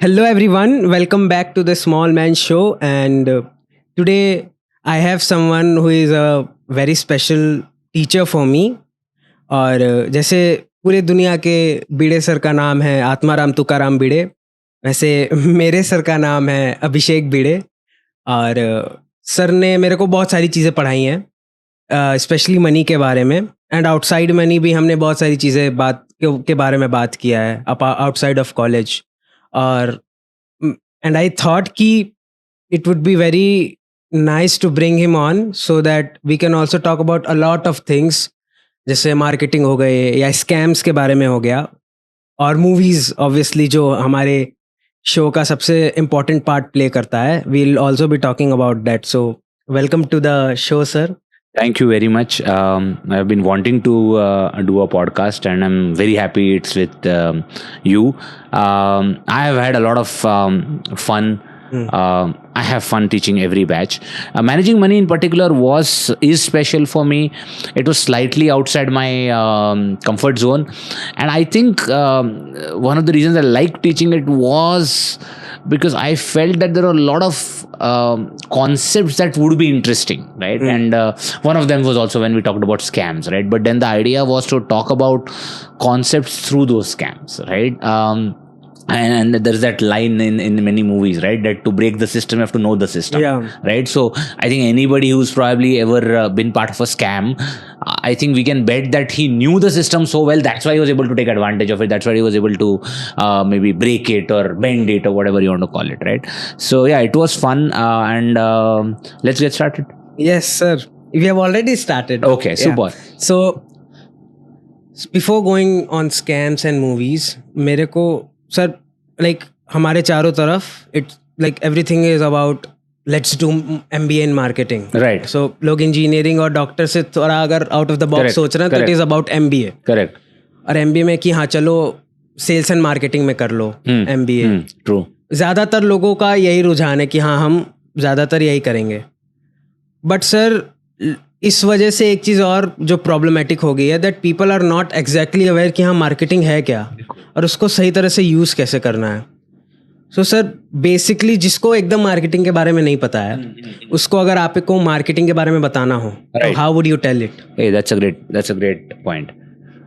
Hello, everyone. Welcome back to the Small Man Show. And today I have someone who is a very special teacher for me. और जैसे पूरे दुनिया के भिड़े sir का नाम है आत्माराम तुकाराम भिड़े, वैसे मेरे सर का नाम है अभिषेक भिड़े। और सर ने मेरे को बहुत सारी चीज़ें पढ़ाई हैं, स्पेशली मनी के बारे में। एंड आउटसाइड मनी भी हमने बहुत सारी चीज़ें के बारे में बात किया है आउटसाइड ऑफ कॉलेज। और एंड आई थॉट कि it would be very nice to bring him on so that we can also talk about a lot of things, जैसे मार्केटिंग हो गए या स्कैम्स के बारे में हो गया, और मूवीज़ ऑब्वियसली जो हमारे शो का सबसे इम्पोर्टेंट पार्ट प्ले करता है। We will also be talking about that. So welcome to the show sir. Thank you very much. I've been wanting to do a podcast, and I'm very happy it's with you. I have had a lot of fun. I have fun teaching every batch. Managing money in particular is special for me. It was slightly outside my comfort zone, and I think one of the reasons I liked teaching it was because I felt that there are a lot of concepts that would be interesting, right? And one of them was also when we talked about scams, right? But then the idea was to talk about concepts through those scams, right? And there's that line in many movies, right, that to break the system you have to know the system. Right? So I think anybody who's probably ever been part of a scam, I think we can bet that he knew the system so well, that's why he was able to take advantage of it. That's why he was able to maybe break it or bend it or whatever you want to call it, right? So yeah, it was fun, and let's get started. Yes sir, we have already started. Okay, super. So before going on scams and movies, मेरे को sir like हमारे चारों तरफ it's like everything is about let's do MBA in marketing, right? So लोग engineering और doctor से थोड़ा अगर आउट ऑफ द बॉक्स सोच रहे हैं तो it is about MBA। Correct. और MBA में कि हाँ चलो सेल्स एंड मार्केटिंग में कर लो MBA। ट्रू। ज़्यादातर लोगों का यही रुझान है कि हाँ हम ज़्यादातर यही करेंगे। बट सर इस वजह से एक चीज़ और जो प्रॉब्लमेटिक हो गई है, that people are not exactly aware कि हाँ मार्केटिंग है क्या और उसको सही तरह से यूज़ कैसे करना है। सो सर बेसिकली जिसको एकदम मार्केटिंग के बारे में नहीं पता है, उसको अगर आपको मार्केटिंग के बारे में बताना हो तो how would you tell it? That's a great point.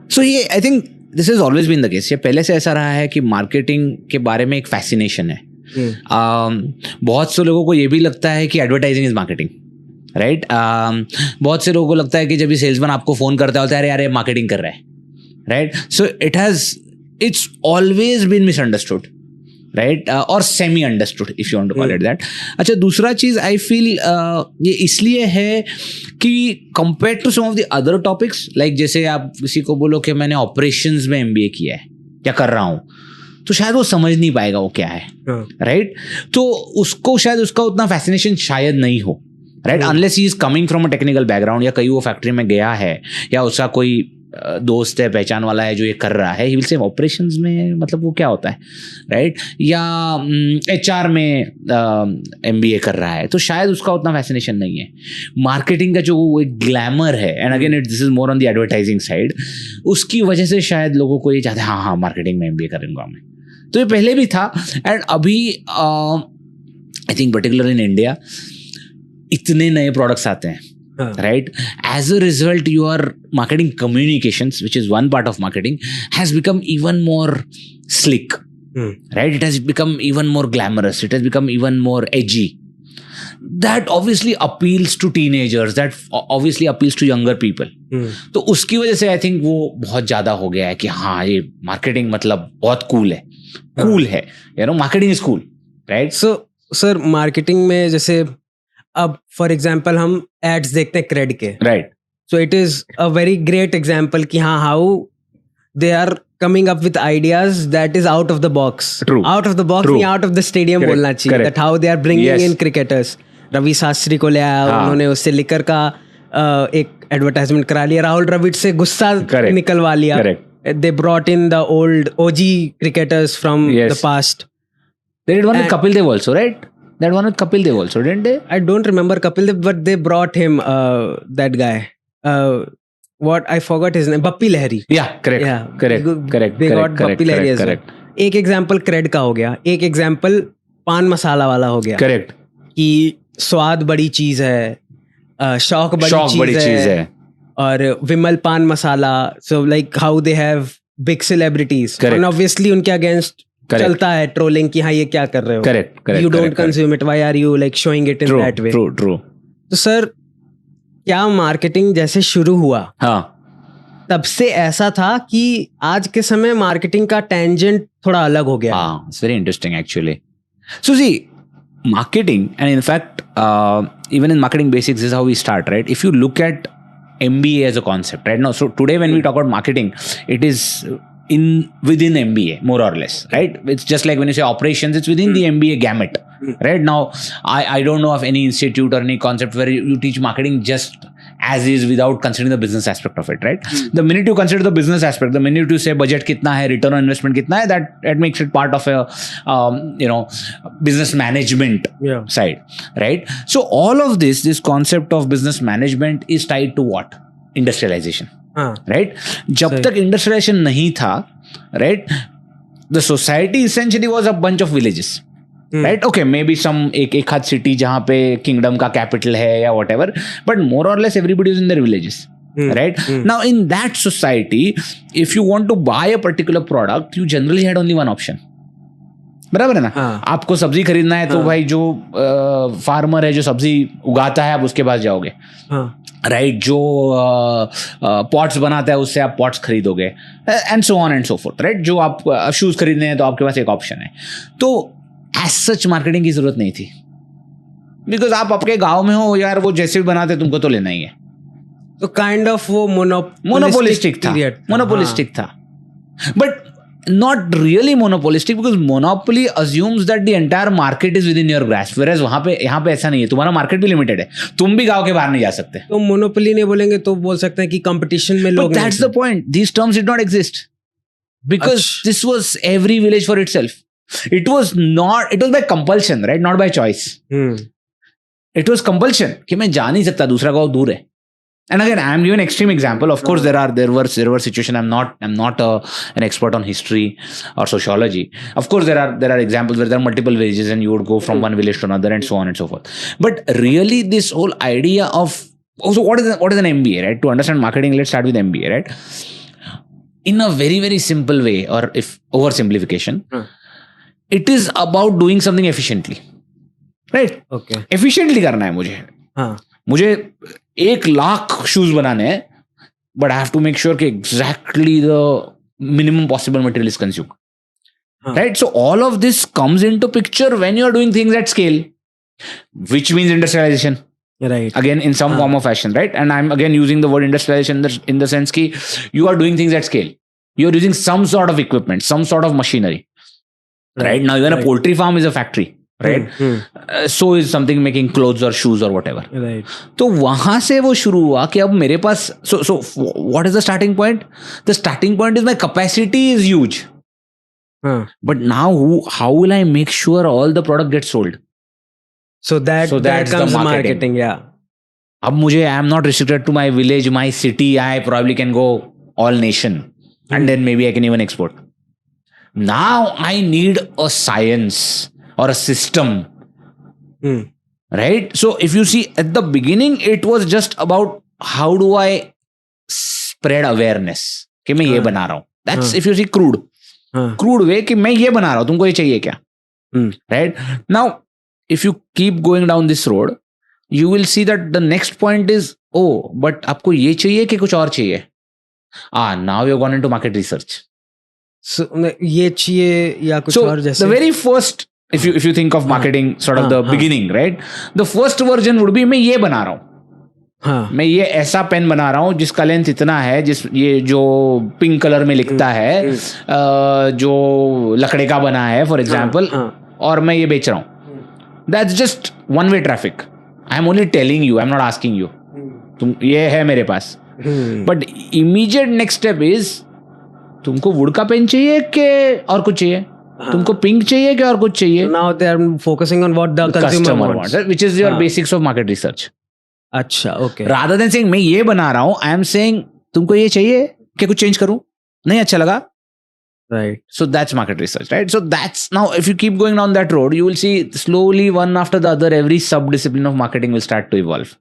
So ये I think this has always been the case. ये पहले से ऐसा रहा है कि मार्केटिंग के बारे में एक फैसिनेशन है। बहुत से लोगों को ये भी लगता है कि एडवर्टाइजिंग इज मार्केटिंग, राइट? बहुत से लोगों को लगता है कि जब ये सेल्समैन आपको फोन करता है, अरे यार ये मार्केटिंग कर रहा है, right? So it's always been misunderstood, right? Or semi understood if you want to call it that. अच्छा, दूसरा चीज आई फील ये इसलिए है कि compared to some of the other topics, like जैसे आप किसी को बोलो कि मैंने ऑपरेशंस में MBA किया है या कर रहा हूँ, तो शायद वो समझ नहीं पाएगा वो क्या है, राइट? तो उसको शायद उसका उतना फैसिनेशन शायद नहीं हो, right? Unless he is coming from a technical background, या कहीं वो फैक्ट्री में गया है, या उसका कोई दोस्त है, पहचान वाला है जो ये कर रहा है, ही विल से ऑपरेशंस में मतलब वो क्या होता है, राइट? या HR में MBA कर रहा है, तो शायद उसका उतना फैसिनेशन नहीं है। मार्केटिंग का जो एक ग्लैमर है, and again this is more on the advertising side, उसकी वजह से शायद लोगों को ये चाहते हैं हाँ मार्केटिंग में MBA करूँगा मैं। तो ये पहले भी था, एंड अभी I think particular in India इतने नए प्रोडक्ट्स आते हैं, right? As a result, your marketing communications, which is one part of marketing, has become even more slick, right? It has become even more glamorous. It has become even more edgy. That obviously appeals to teenagers. That obviously appeals to younger people. तो उसकी वजह से I think वो बहुत ज़्यादा हो गया है कि हाँ ये marketing मतलब बहुत cool है, you know, marketing is cool, right? So sir, marketing में जैसे अब फॉर एग्जाम्पल हम एड्स देखते हैं CRED के, right? So it is a very great example कि हाँ how they are coming up with ideas that is out of the box, out of the box नहीं आउट ऑफ द स्टेडियम बोलना चाहिए, that how they are bringing in cricketers. Ravi Shastri को ले आया, उन्होंने उससे लिकर का एक एडवर्टाइजमेंट करा लिया, राहुल द्रविड़ से गुस्सा निकलवा लिया, दे brought in the old OG cricketers from the past. They did one with Kapil Dev also, right? That one with Kapil Dev also, didn't they? I don't remember Kapil Dev, but they brought him, that guy. What I forgot his name, Bappi Lahiri. Yeah, correct. Yeah, correct. They got Bappi Lahiri as well. एक example crate का हो गया, एक example पान मसाला वाला हो गया, correct, कि स्वाद बड़ी चीज है, शौक बड़ी चीज है, और Vimal Pan Masala, so like how they have big celebrities, and obviously उनके अगेंस्ट चलता है ट्रोलिंग कि हाँ ये क्या कर रहे हो, correct, you don't consume it, why are you like showing it in that way. True. तो सर, क्या मार्केटिंग जैसे शुरू हुआ, हाँ, तब से ऐसा था कि आज के समय मार्केटिंग का टेंजेंट थोड़ा अलग हो गया? हाँ, it's very interesting actually. So see, marketing, and in fact, even in marketing basics, this is how we start, right? If you look at MBA as a concept, right? Now, so today when we talk about marketing, it is within MBA, more or less, right? It's just like when you say operations, it's within the MBA gamut, right? Now, I don't know of any institute or any concept where you teach marketing just as is without considering the business aspect of it, right? The minute you consider the business aspect, the minute you say budget kitna hai, return on investment kitna hai, that makes it part of a business management side, right? So all of this concept of business management is tied to what? Industrialization. Right? जब तक industrialisation नहीं था, right, the society essentially was a bunch of villages, right? Okay, maybe some एक हाथ city जहां पे kingdom का capital है या what ever, but more or less everybody is in their villages, right? Now in that society, if you want to buy a particular product, you generally had only one option. बराबर है ना? आपको सब्जी खरीदना है तो भाई जो फार्मर है, जो सब्जी उगाता है, आप उसके पास जाओगे, राइट? जो पॉट्स बनाता है उससे आप पॉट्स खरीदोगे, and so on and so fourth, right? जो आप शूज खरीदने हैं तो आपके पास एक ऑप्शन है. तो एज सच मार्केटिंग की जरूरत नहीं थी, बिकॉज आप आपके गांव में हो यार, वो जैसे भी बनाते तुमको तो लेना ही है. तो काइंड ऑफ वो मोनोपोलिस्टिक था, but not really monopolistic, because monopoly assumes that the entire market is within your grasp, whereas यहाँ पे ऐसा नहीं है. तुम्हारा मार्केट भी लिमिटेड है, तुम भी गांव के बाहर नहीं जा सकते. तो मोनोपोली नहीं बोलेंगे तो बोल सकते हैं कि कंपटीशन में लोग. But that's the point. These terms did not exist because this was every village for itself. It was by compulsion, right? Not by choice. It was compulsion कि मैं जा नहीं सकता, दूसरा गांव दूर है. And again, I am giving an extreme example. Of course, there were situations. I'm not an expert on history or sociology. Of course, there are examples where there are multiple villages and you would go from one village to another and so on and so forth. But really, this whole idea of also what is an MBA, right? To understand marketing, let's start with MBA, right? In a very, very simple way, or if oversimplification, it is about doing something efficiently, right? Okay. Efficiently करना है मुझे. मुझे 1,00,000 shoes बनाने हैं, but I have to make sure कि exactly the minimum possible material is consumed, right? So all of this comes into picture when you are doing things at scale, which means industrialisation, right? Again, in some form or fashion, right? And I'm again using the word industrialization in the sense ki you are doing things at scale. You are using some sort of equipment, some sort of machinery, right? Now even a poultry farm is a factory, right? So is something making clothes or shoes or whatever, right? तो वहां से वो शुरू हुआ कि अब मेरे पास so what is the starting point? The starting point is my capacity is huge, but now how will I make sure all the product gets sold? So that comes the marketing. Yeah. अब मुझे I am not restricted to my village, my city. I probably can go all nation, and then maybe I can even export. Now I need a science or a system, right? So if you see at the beginning, it was just about how do I spread awareness कि मैं ये बना रहा हूँ. That's if you see crude way कि मैं ये बना रहा हूँ, तुमको ये चाहिए क्या, right? Now if you keep going down this road, you will see that the next point is, oh, but आपको ये चाहिए कि कुछ और चाहिए. Now you're gone into market research. So ये चाहिए या कुछ और जैसे. The very first, if you think of marketing sort of the beginning, right? The first version would be मैं ये बना रहा हूँ. मैं ये ऐसा पेन बना रहा हूँ जिसका लेंथ इतना है, ये जो पिंक कलर में लिखता है, जो लकड़े का बना है फॉर एग्जाम्पल, और मैं ये बेच रहा हूँ. That's just one way traffic. I'm only telling you, I'm not asking you. तुम ये है मेरे पास. But immediate next step is, तुमको वुड का पेन चाहिए कि और कुछ चाहिए? तुमको पिंक चाहिए कि और कुछ चाहिए? Now they are focusing on what the consumer wants, which is your basics of market research. अच्छा, okay. Rather than saying मैं ये बना रहा हूँ, I am saying तुमको ये चाहिए कि कुछ चेंज करूँ? नहीं अच्छा लगा? Right. So that's market research, right? So that's now, if you keep going down that road, you will see slowly one after the other, every sub-discipline of marketing will start to evolve,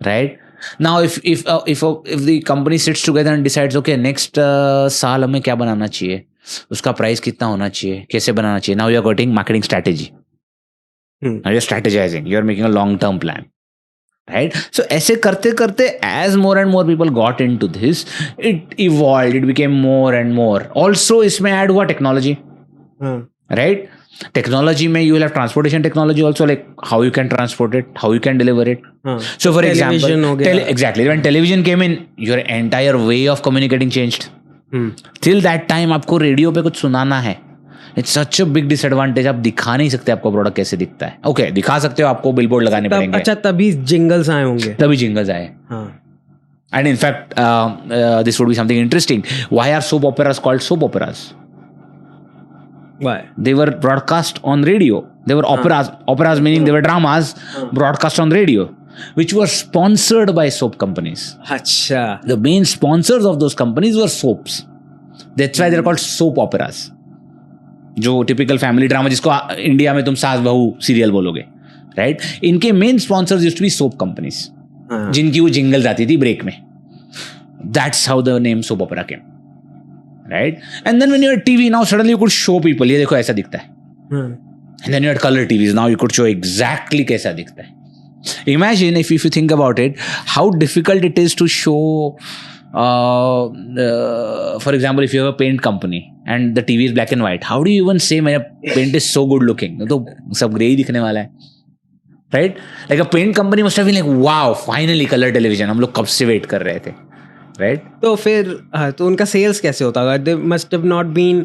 right? Now, if the company sits together and decides, okay, next साल हमें क्या बनाना चाहिए, उसका price कितना होना चाहिए, कैसे बनाना चाहिए. Now you are getting marketing strategy. Now you're strategizing. You're making a long-term plan. Right? So ऐसे करते करते, as more and more people got into this, it evolved, it became more and more. Also इसमें add हुआ technology. Right? Technology में you will have transportation technology also, like how you can transport it, how you can deliver it. So for example, exactly, when television came in, your entire way of communicating changed. Till that time आपको radio पे कुछ सुनाना है, it's such a big disadvantage. आप दिखा नहीं सकते आपका प्रोडक्ट कैसे दिखता है. ओके, दिखा सकते हो, आपको बिलबोर्ड लगाने पड़ेंगे. अच्छा, तभी जिंगल्स आए होंगे. तभी जिंगल्स आए. And in fact this would be something interesting. Why are soap operas called soap operas? Why? They were broadcast on radio. They were operas meaning they were dramas broadcast on radio, which were sponsored by soap companies. अच्छा. The main sponsors of those companies were soaps. That's why they're called soap operas. जो typical family drama, जिसको India में तुम सास बहू serial बोलोगे, right? इनके main sponsors used to be soap companies, जिनकी वो जिंगल्स आती थी ब्रेक में. That's how the name soap opera came, right? And then when you had TV, now suddenly you could show people, ये देखो ऐसा दिखता है. And then you had colour TVs, now you could show exactly कैसा दिखता है. Imagine if you think about it, how difficult it is to show. For example, if you have a paint company and the TV is black and white, how do you even say my paint is so good looking? तो सब grey ही दिखने वाला है, right? Like a paint company must have been like, wow, finally color television. हम लोग कब से wait कर रहे थे, right? तो फिर तो उनका सेल्स कैसे होता होगा? They must have not been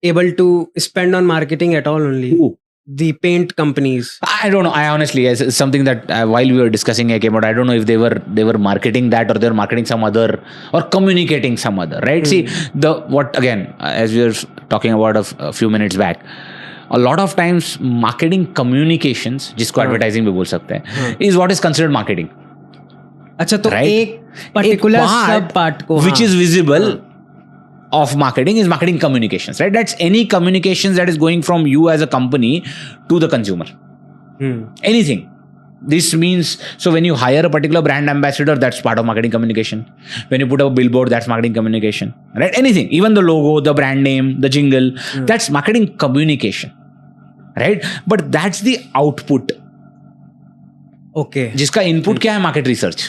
able to spend on marketing at all only. The paint companies. I don't know. I honestly, it's something that while we were discussing, I came out. I don't know if they were marketing that, or they were marketing some other, or communicating some other. Right? See, what again? As we were talking about a few minutes back, a lot of times marketing communications, जिसको advertising भी बोल सकते हैं, is what is considered marketing. अच्छा, तो एक particular sub part को, which is visible of marketing is marketing communications, right? That's any communications that is going from you as a company to the consumer. Anything. This means, so when you hire a particular brand ambassador, that's part of marketing communication. When you put up a billboard, that's marketing communication, right? Anything, even the logo, the brand name, the jingle, that's marketing communication, right? But that's the output. Okay. जिसका input क्या है? Market research.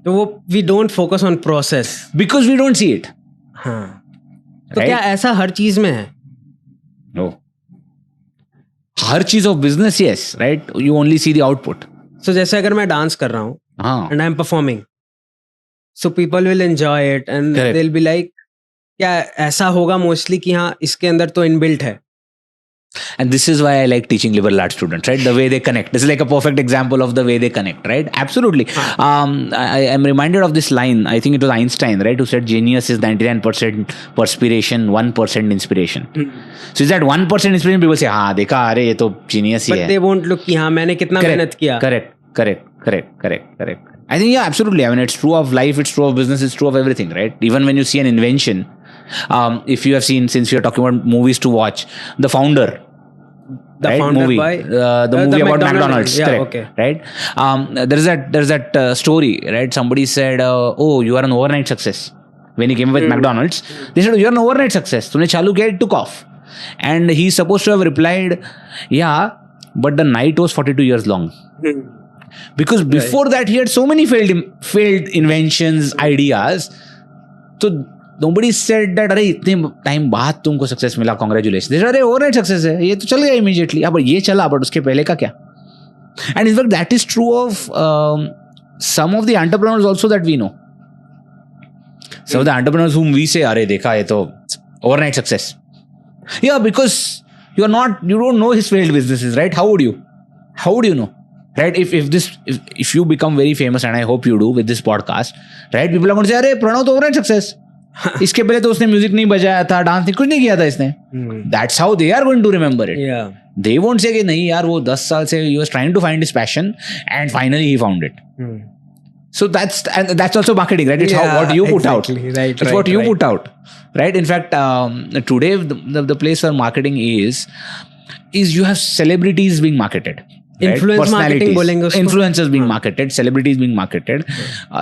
तो वो we don't focus on process because we don't see it. हाँ. तो क्या ऐसा हर चीज में है? No. हर चीज of business, yes, right? You only see the output. So जैसे अगर मैं डांस कर रहा हूँ and I am performing, so people will enjoy it and they will be like, क्या ऐसा होगा मोस्टली कि हाँ इसके अंदर तो इनबिल्ट है. And this is why I like teaching liberal arts students, right? The way they connect. This is like a perfect example of the way they connect, right? Absolutely. I am reminded of this line. I think it was Einstein, right? Who said genius is 99% perspiration, 1% inspiration. So is that 1% inspiration? People say, हाँ देखा, अरे ये तो genius ही है. But they won't look कि हाँ मैंने कितना मेहनत किया. Correct. I think, yeah, absolutely. I mean, it's true of life, it's true of business, it's true of everything, right? Even when you see an invention, if you have seen, since we are talking about movies to watch, The Founder. The right? Founder movie, by the movie about McDonald's. Yeah, correct. okay. Right? There's that story, right? Somebody said, "Oh, you are an overnight success." When he came up with McDonald's, they said, "You're an overnight success. तूने चालू किया, it took off." And he's supposed to have replied, "Yeah, but the night was 42 years long." Because before that, he had so many failed inventions, ideas. So nobody said that, अरे इतने time बाद तुमको success मिला, congratulation. अरे overnight success है, ये तो चल गया इमीडिएटली. अब ये चला, बट उसके पहले का क्या? And in fact that is true of some of the entrepreneurs also that we know. Some of the entrepreneurs whom we say, अरे देखा ये तो overnight success. Yeah, because you don't know his failed businesses, right? How would you know? Right? If you become very famous, and I hope you do with this podcast, right? People are going to say, अरे प्रणव तो overnight success. इसके पहले तो उसने music नहीं बजाया था, dance नहीं, कुछ नहीं किया था इसने. That's how they are going to remember it. Yeah. They won't say कि नहीं यार वो 10 साल से he was trying to find his passion and finally he found it. So that's also marketing, right? It's what you put out. Right. It's what you put out, right? In fact, today the place where marketing is you have celebrities being marketed. Right? Influence marketing बोलेंगे उसको. Influencers being marketed, celebrities being marketed,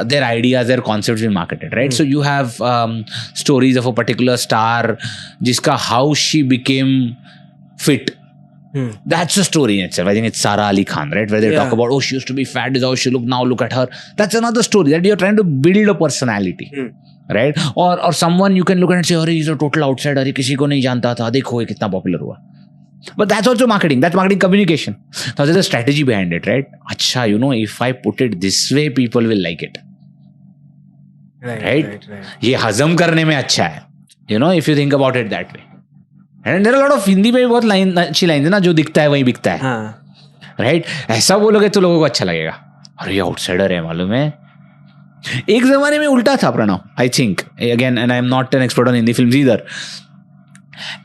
their ideas, their concepts being marketed, right? So you have stories of a particular star, जिसका how she became fit. That's a story in itself. I think it's Sara Ali Khan, right? Where they talk about, she used to be fat, this is how she look, now look at her. That's another story that you're trying to build a personality, right? Or someone you can look at and say, अरे he's a total outsider, किसी को नहीं जानता था, देखो ये कितना popular हुआ. But that's also marketing. That's marketing communication. Now there's a strategy behind it, right? Acha, if I put it this way, people will like it. Right? ये हजम करने में अच्छा है. If you think about it that way. And there are a lot of Hindi में भी बहुत अच्छी लाइन है ना, जो दिखता है वही बिकता है. राइट? ऐसा बोलोगे तो लोगों को अच्छा लगेगा. अरे ये आउटसाइडर है, मालूम है. एक जमाने में उल्टा था Pranav, I think. Again, and I am not an expert on Hindi films either.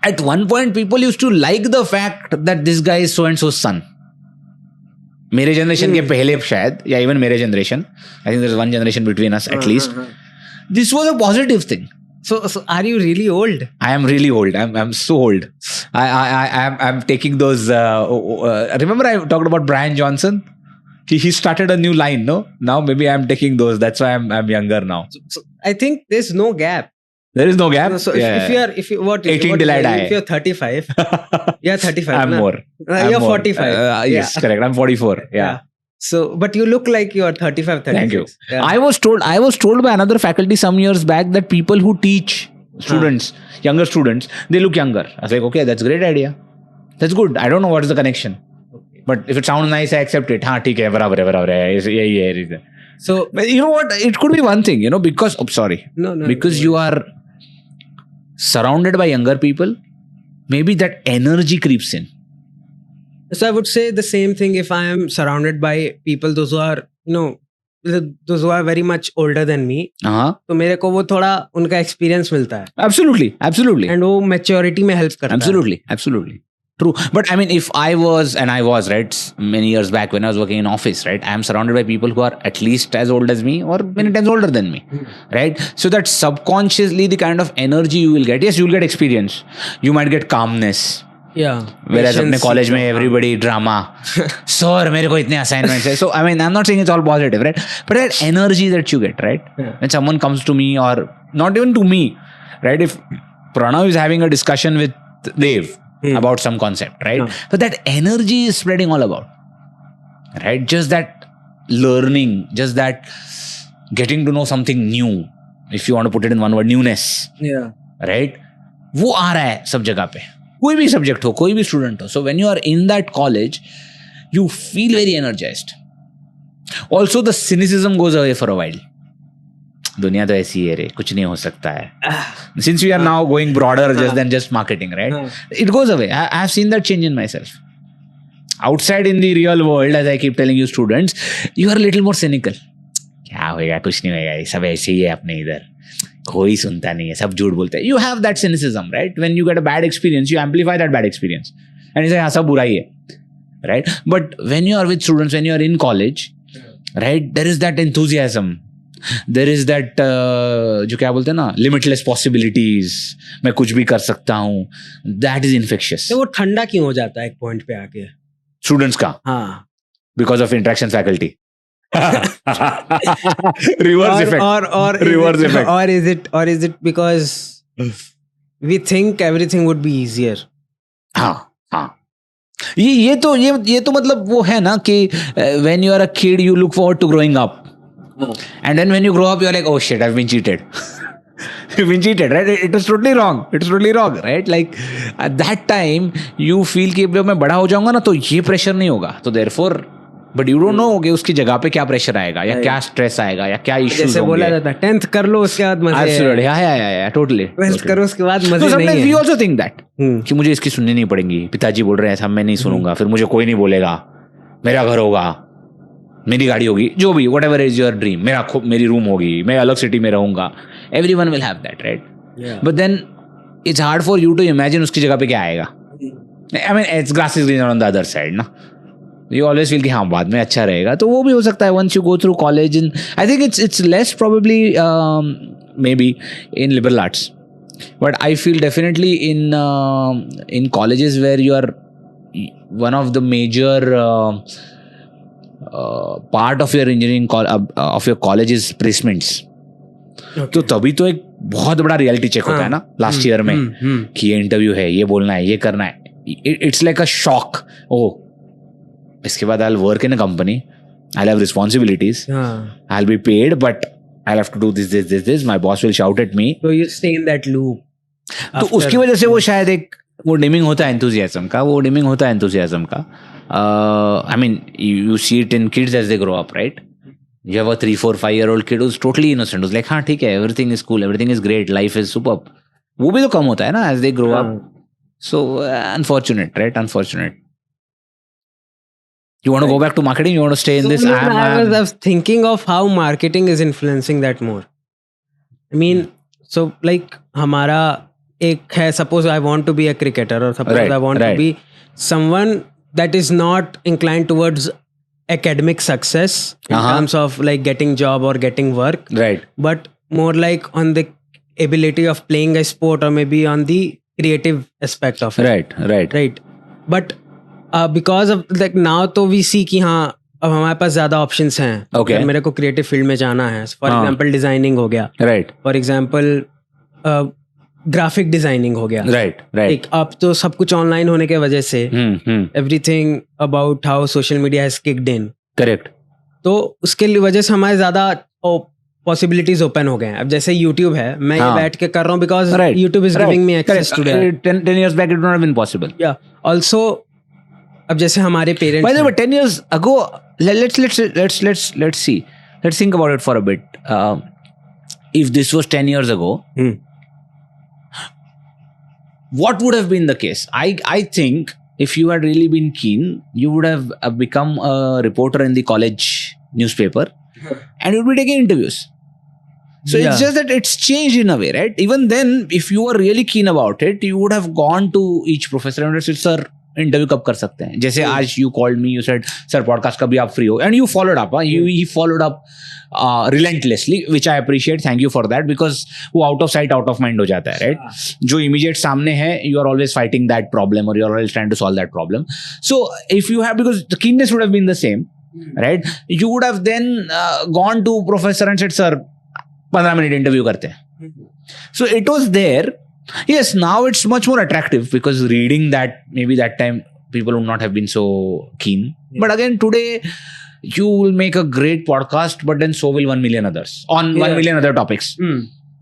At one point, people used to like the fact that this guy is so and so's son. मेरे जनरेशन के पहले शायद, या even मेरे generation. I think there's one generation between us at least. This was a positive thing. So are you really old? I am really old. I'm so old. I'm taking those. Remember I talked about Brian Johnson? He started a new line, no? Now maybe I'm taking those. That's why I'm younger now. So I think there's no gap. There is no gap. So if you what 18 till I die. If you're 35, yeah, 35. I'm more. You're 45. Yes, correct. I'm 44. Yeah. So, but you look like you're 35, 36. Thank you. Yeah. I was told by another faculty some years back that people who teach students, younger students, they look younger. I was like, okay, that's a great idea. That's good. I don't know what is the connection. Okay. But if it sounds nice, I accept it. हाँ ठीक है, बराबर है. So, you know what? It could be one thing, because, No. Because you are surrounded by younger people, maybe that energy creeps in. So I would say the same thing if I am surrounded by people, those who are, those who are very much older than me. तो मेरे को वो थोड़ा उनका experience मिलता है. Absolutely. And वो maturity में help करता है. Absolutely. True. But I mean, if I was, right, many years back when I was working in office, right, I am surrounded by people who are at least as old as me or many times older than me, right? So that subconsciously the kind of energy you will get, yes, you will get experience. You might get calmness. Yeah. Whereas अपने college में everybody drama. Sir, मेरे को इतने assignments है. So I mean, I'm not saying it's all positive, right? But that energy that you get, right? Yeah. When someone comes to me, or not even to me, right? If Pranav is having a discussion with Dev about some concept, right? But that energy is spreading all about, right? Just that learning, just that getting to know something new, if you want to put it in one word, newness. Yeah. Right? वो आ रहा है सब जगह पे. कोई भी subject हो, कोई भी स्टूडेंट हो. So when you are in that college, you feel very energized. Also the cynicism goes away for a while. दुनिया तो ऐसी है रे, कुछ नहीं हो सकता है. Since we are now going broader than just marketing, right? It goes away. I have seen that change in myself. Outside in the real world, as I keep telling you students, you are a little more cynical. क्या होएगा, कुछ नहीं होएगा, सब ऐसे ही है अपने इधर, कोई सुनता नहीं है, सब झूठ बोलते हैं. You have that cynicism, right? When you get a bad experience, you amplify that bad experience. And you say, हाँ सब बुरा ही है, right? But when you are with students, when you are in college, right, there is that enthusiasm. There is that जो क्या बोलते हैं ना, limitless possibilities, मैं कुछ भी कर सकता हूँ. That is infectious. तो वो ठंडा क्यों हो जाता है एक पॉइंट पे आके? Students का? हाँ. Because of interaction faculty. Reverse effect. Or is it because we think everything would be easier? हाँ. ये तो मतलब वो है ना कि when you are a kid, you look forward to growing up. And then when you grow up, you're like, oh shit, I've been cheated. You've been cheated, right? It was totally wrong. Right? Like at that time, you feel कि जब मैं बड़ा हो जाऊंगा ना तो ये pressure नहीं होगा. तो therefore, but you don't know कि उसकी जगह पे क्या प्रेशर आएगा या क्या स्ट्रेस आएगा या क्या इश्यूज होंगे. जैसे बोला जाता है 10th कर लो उसके बाद मजे. Absolutely. Yeah, totally. 12th करो उसके बाद मजे नहीं है. So sometimes we also think that कि मुझे इसकी सुननी नहीं पड़ेगी. पिताजी बोल रहे हैं ऐसा, मैं नहीं सुनूंगा. फिर मुझे कोई नहीं बोलेगा. मेरा घर होगा, मेरी गाड़ी होगी, जो भी, whatever is your dream, मेरी रूम होगी, मैं अलग सिटी में रहूंगा. Everyone will have that, right? Yeah. But then it's hard for you to imagine उसकी जगह पे क्या आएगा. I mean, it's grass is greener on the other side, ना. You always feel कि हाँ बाद में अच्छा रहेगा, तो वो भी हो सकता है once you go through college. In I think it's less probably maybe in liberal arts, but I feel definitely in colleges where you are one of the major part of your engineering of your college is placements. तो तभी तो एक बहुत बड़ा reality check होता है ना last year में कि ये इंटरव्यू है, ये बोलना है, ये करना है. It's like a shock. Oh इसके बाद I will work in a company, I will have responsibilities, I will be paid, but I have to do this, my boss will shout at me. So you stay in that loop. तो उसकी वजह से वो शायद एक वो dimming होता है एंथुसियाज्म का. I mean, you see it in kids as they grow up, right? You have a 3, 4, 5-year-old kid who's totally innocent, who's like, हाँ ठीक है, everything is cool, everything is great, life is superb. वो भी तो कम होता है ना as they grow up. So unfortunate, right? Unfortunate. You want to go back to marketing? You want to stay in this? I was thinking of how marketing is influencing that more. I mean, so like हमारा एक है, suppose I want to be a cricketer, or suppose I want to be someone that is not inclined towards academic success in terms of like getting job or getting work, right? But more like on the ability of playing a sport, or maybe on the creative aspect of it. Right. But because of like now तो we see कि हाँ अब हमारे पास ज़्यादा options हैं. Okay. मेरे को creative field में जाना है. For example, designing हो गया. Right. For example, graphic designing हो गया. राइट. अब तो सब कुछ ऑनलाइन होने के वजह से everything about how social media has kicked in. Correct. तो उसके वजह से हमारे ज्यादा पॉसिबिलिटीज ओपन हो गए हैं. अब जैसे YouTube है, मैं ये बैठ के कर रहा हूँ because YouTube is giving me access to that. 10 years back it would not have been possible. या ऑल्सो अब जैसे हमारे parents, by the way, 10 years ago, let's see, let's think about it for a bit. If this was 10 years ago, what would have been the case? I think if you had really been keen, you would have become a reporter in the college newspaper and you would be taking interviews. So it's just that it's changed in a way, right? Even then, if you were really keen about it, you would have gone to each professor and said, sir, interview कब कर सकते हैं? जैसे आज you called me, you said, sir, podcast कभी आप free हो, and you followed up. He followed up relentlessly, which I appreciate. Thank you for that, because वो out of sight, out of mind हो जाता है, right? जो immediate सामने है, you are always fighting that problem, or you are always trying to solve that problem. So if you have, because the keenness would have been the same, right? You would have then gone to professor and said, sir, 15 minute interview करते हैं. So it was there. Yes, now it's much more attractive, because reading that, maybe that time people would not have been so keen. But again, today you will make a great podcast, but then so will 1 million others on 1 million other topics.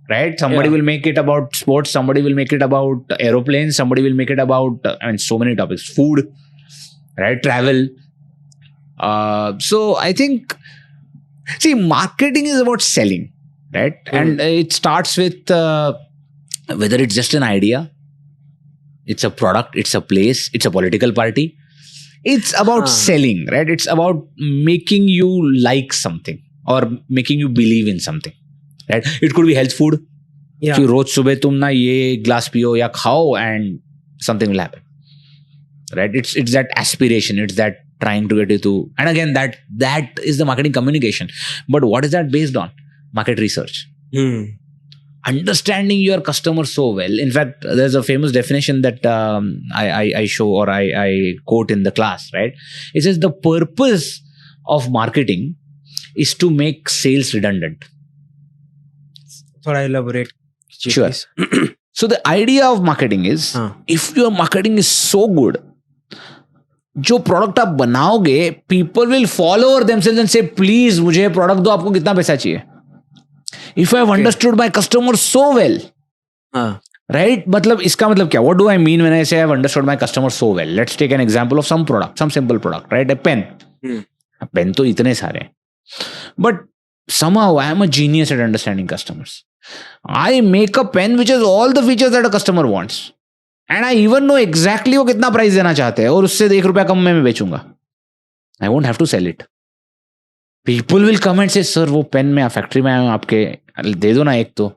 Right? Somebody will make it about sports, somebody will make it about aeroplanes, somebody will make it about so many topics, food, right? Travel. So I think, see, marketing is about selling, right? And it starts with whether it's just an idea, it's a product, it's a place, it's a political party. It's about selling, right? It's about making you like something or making you believe in something, right? It could be health food. कि रोज सुबह तुम ना ये glass पियो या खाओ and something will happen, right? It's that aspiration, it's that trying to get you to, and again that is the marketing communication. But what is that based on? Market research. Understanding your customer so well. In fact, there's a famous definition that I show, or I quote in the class, right? It says the purpose of marketing is to make sales redundant. Thought I elaborate. Sure. So the idea of marketing is, if your marketing is so good, जो product आप बनाओगे, people will follow themselves and say, please मुझे product दो, आपको कितना पैसा चाहिए? If I have understood my customer so well, right? मतलब इसका मतलब क्या? What do I mean when I say I have understood my customer so well? Let's take an example of some product, some simple product, right? A pen. A pen तो इतने सारे हैं. But somehow I am a genius at understanding customers. I make a pen which has all the features that a customer wants. And I even know exactly वो कितना price देना चाहते हैं, और उससे 1 रुपया कम में मैं बेचूंगा. I won't have to sell it. People will come and say, sir, वो पेन में फैक्ट्री में आया आपके, दे दो ना एक तो.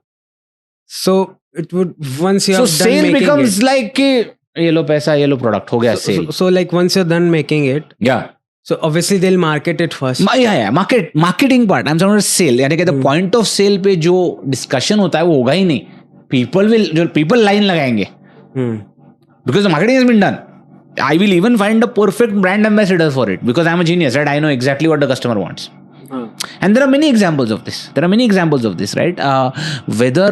So it would, once you have done sale making becomes it, like कि ये लो पैसा, ये लो प्रोडक्ट, हो गया cell. So like once you're done making it, So obviously they'll market it first. Marketing part. I'm talking about sale. यानी कि the point of sale पे जो discussion होता है वो होगा ही नहीं. People line लगाएंगे. Because the marketing has been done. I will even find a perfect brand ambassador for it because I'm a genius, right? I know exactly what the customer wants. And there are many examples of this. Right? Whether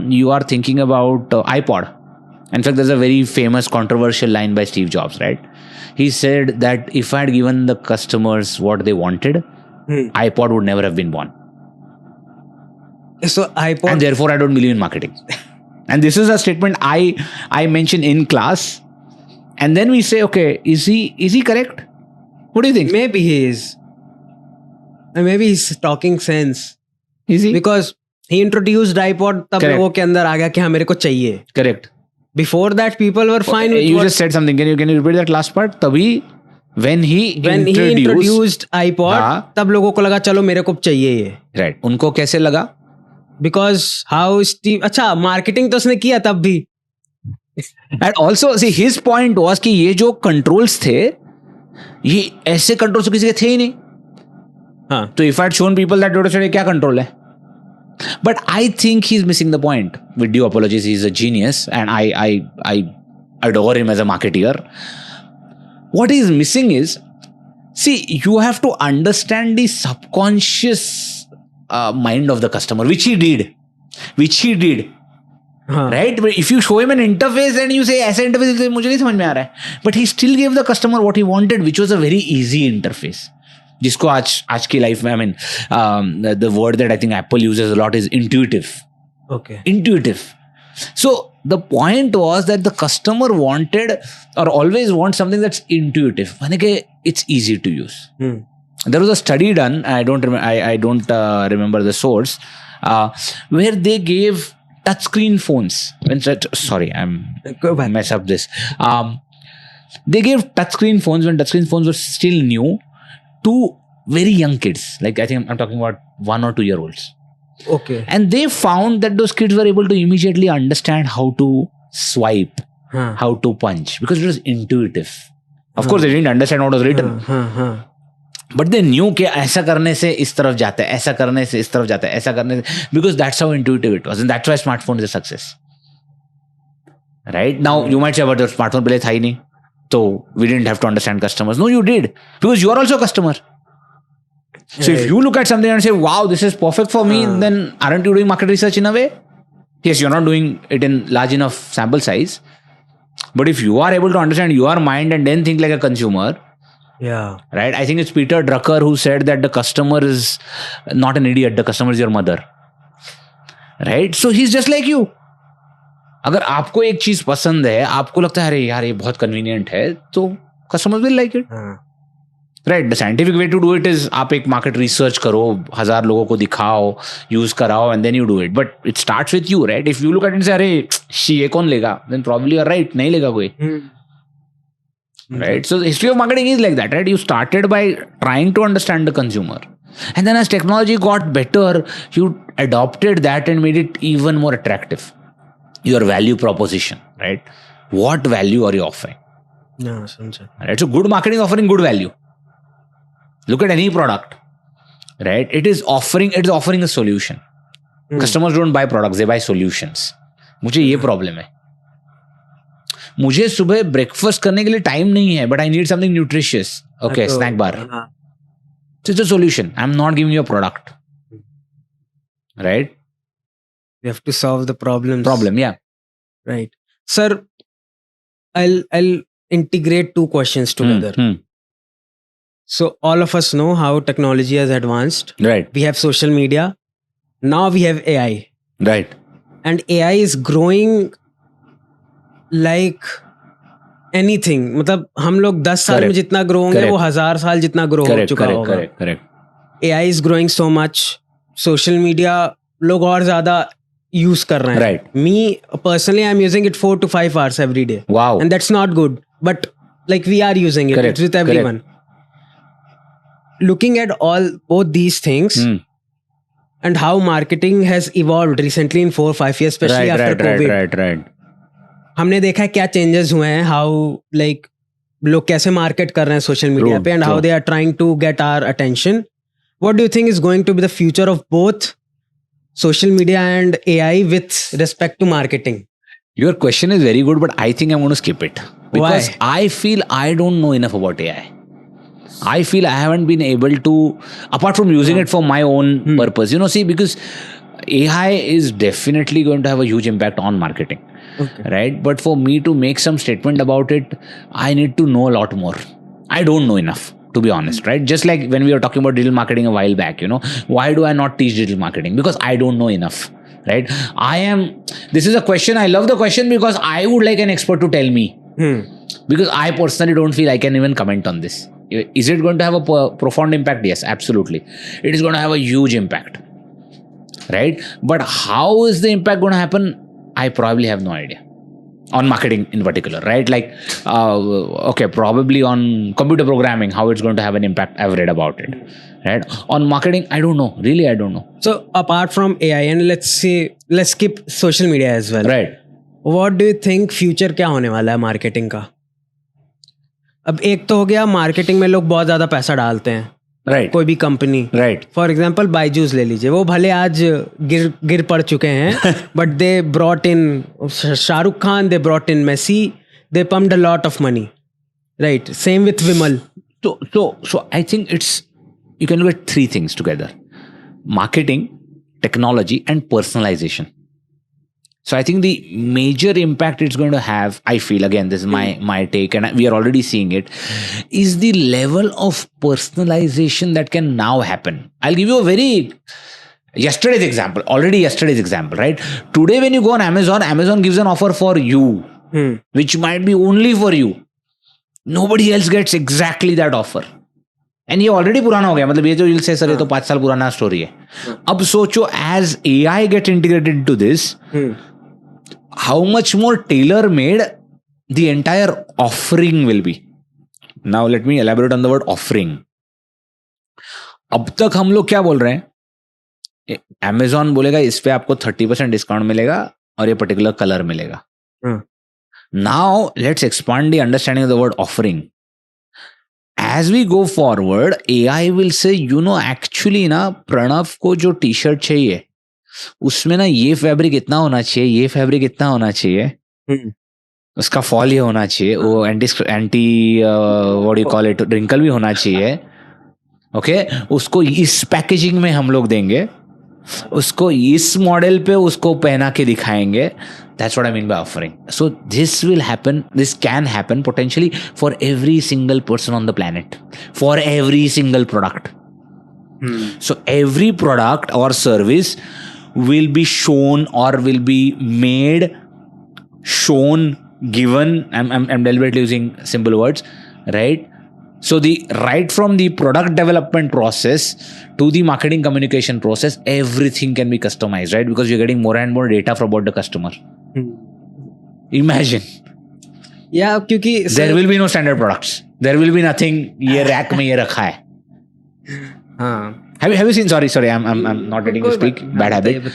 you are thinking about iPod. In fact, there's a very famous controversial line by Steve Jobs, right? He said that if I had given the customers what they wanted, iPod would never have been born. So iPod... And therefore, I don't believe in marketing. And this is a statement I mention in class. And then we say, okay, is he correct? What do you think? Maybe he is. Maybe he's talking sense. Is he? Because he introduced iPod, तब लोगों के अंदर आ गया कि हाँ मेरे को चाहिए. Correct. Before that, people were fine with you just said something. Can you repeat that last part? तभी when he introduced iPod, तब लोगों को लगा चलो मेरे को चाहिए ये. Right. उनको कैसे लगा? Because how Steve... अच्छा, marketing तो उसने किया तब भी. And also, see, his point was कि ये जो controls थे, ये ऐसे controls तो किसी के थे ही नहीं. हाँ. So if I had shown people that क्या control है? But I think he's missing the point. With due apologies, he's a genius, and I adore him as a marketeer. What he's missing is, see, you have to understand the subconscious mind of the customer, which he did. Right? But if you show him an interface and you say, ऐसा interface मुझे नहीं समझ में आ रहा है. But he still gave the customer what he wanted, which was a very easy interface. जिसको आज की लाइफ में, I mean, the word that I think Apple uses a lot is intuitive. Okay. Intuitive. So the point was that the customer wanted or always wants something that's intuitive. यानी कि it's easy to use. There was a study done. I don't remember the source, where they gave touchscreen phones. Sorry, I mess up this. They gave touchscreen phones when touchscreen phones were still new to very young kids. Like I think I'm talking about 1 or 2 year olds. Okay. And they found that those kids were able to immediately understand how to swipe, how to punch, because it was intuitive. Of course, they didn't understand what was written. But they knew कि ऐसा करने से इस तरफ जाता है, ऐसा करने से इस तरफ जाता है, ऐसा करने से, because that's how intuitive it was, and that's why smartphone is a success. Right? Now you might say, but the smartphone पहले था ही नहीं, so we didn't have to understand customers. No, you did, because you are also a customer. So if you look at something and say, wow, this is perfect for me, then aren't you doing market research in a way? Yes, you're not doing it in large enough sample size. But if you are able to understand your mind and then think like a consumer, right? I think it's Peter Drucker who said that the customer is not an idiot, the customer is your mother. Right? So he's just like you. अगर आपको एक चीज पसंद है, आपको लगता है अरे यार ये बहुत कन्वीनियंट है, तो customers will like it. Right, the scientific way to do it is आप एक market research करो, 1000 लोगों को दिखाओ, use कराओ, and then you do it. But it starts with you, right? If you look at it and say, अरे ये कौन लेगा? Then probably you're right, नहीं लेगा कोई. Right? So the history of marketing is like that, right? You started by trying to understand the consumer. And then as technology got better, you adopted that and made it even more attractive. Your value proposition, right? What value are you offering? Right? So good marketing offering good value. Look at any product, right? It is offering a solution. Customers don't buy products, they buy solutions. मुझे ये problem है. मुझे सुबह breakfast करने के लिए time नहीं है, but I need something nutritious. Okay, snack bar. So it's a solution. I'm not giving you a product. Right? You have to solve the problem. Yeah. Right. Sir, I'll integrate two questions together. So all of us know how technology has advanced. Right. We have social media. Now we have AI. Right. And AI is growing like anything. मतलब हम लोग 10 साल में जितना grow होंगे वो 1000 साल जितना ग्रो हो चुका होगा. Correct. AI is growing so much. Social media लोग और ज़्यादा use कर रहे हैं. Right. Me personally, I'm using it 4 to 5 hours every day. Wow. And that's not good. But like we are using it. It's with everyone. Looking at both these things and how marketing has evolved recently in 4 or 5 years, especially after COVID. Right. हमने देखा है क्या changes हुए हैं, how like लोग कैसे market कर रहे हैं सोशल मीडिया पे, and how they are trying to get our attention. What do you think is going to be the future of both social media and AI with respect to marketing? Your question is very good, but I think I'm going to skip it. Because Why? I feel I don't know enough about AI. I feel I haven't been able to, apart from using it for my own purpose, see, because AI is definitely going to have a huge impact on marketing, right? But for me to make some statement about it, I need to know a lot more. I don't know enough, to be honest, right? Just like when we were talking about digital marketing a while back, why do I not teach digital marketing? Because I don't know enough, right? This is a question, I love the question because I would like an expert to tell me. Because I personally don't feel I can even comment on this. Is it going to have a profound impact? Yes, absolutely. It is going to have a huge impact, right? But how is the impact going to happen? I probably have no idea. On marketing in particular, right? Like, okay, probably on computer programming, how it's going to have an impact, I've read about it, right? On marketing, I don't know. Really, I don't know. So apart from AI, and let's skip social media as well. Right. What do you think future क्या होने वाला है marketing का? अब एक तो हो गया marketing में लोग बहुत ज़्यादा पैसा डालते हैं. Right. कोई भी company. Right. For example Byju's ले लीजिए, वो भले आज गिर पड़ चुके हैं, but they brought in Shahrukh Khan, they brought in Messi, they pumped a lot of money, right? Same with Vimal. So I think you can look at three things together: marketing, technology, and personalization. So I think the major impact it's going to have, I feel, again, this is my take, and we are already seeing it, is the level of personalization that can now happen. I'll give you a yesterday's example, right? Today when you go on Amazon gives an offer for you, which might be only for you. Nobody else gets exactly that offer. And ये already पुराना हो गया, मतलब ये जो you'll say sir ये तो 5 साल पुराना स्टोरी है. अब सोचो as AI get integrated into this, how much more tailor-made the entire offering will be. Now let me elaborate on the word offering. अब तक हम लोग क्या बोल रहे हैं? Amazon बोलेगा इस पे आपको 30% डिस्काउंट मिलेगा और ये पर्टिकुलर कलर मिलेगा. Now let's expand the understanding of the word offering. As we go forward, AI will say, actually ना प्रणव को जो टी-शर्ट चाहिए उसमें ना ये फैब्रिक इतना होना चाहिए, ये फैब्रिक इतना होना चाहिए, उसका फॉल ये होना चाहिए, वो anti what you call it wrinkle भी होना चाहिए. ओके, उसको इस पैकेजिंग में हम लोग देंगे, उसको इस मॉडल पे उसको पहना के दिखाएंगे. That's what I mean by offering. So this can happen potentially for every single person on the planet, for every single product. So every product or service will be shown or will be made, shown, given. I'm deliberately using simple words, right? So right from the product development process to the marketing communication process, everything can be customized, right? Because you're getting more and more data about the customer. Imagine. Yeah, क्योंकि there will be no standard products. There will be nothing. ये rack में ये रखा है. हाँ. Have you seen? Sorry. I'm not letting you speak. Bad habit.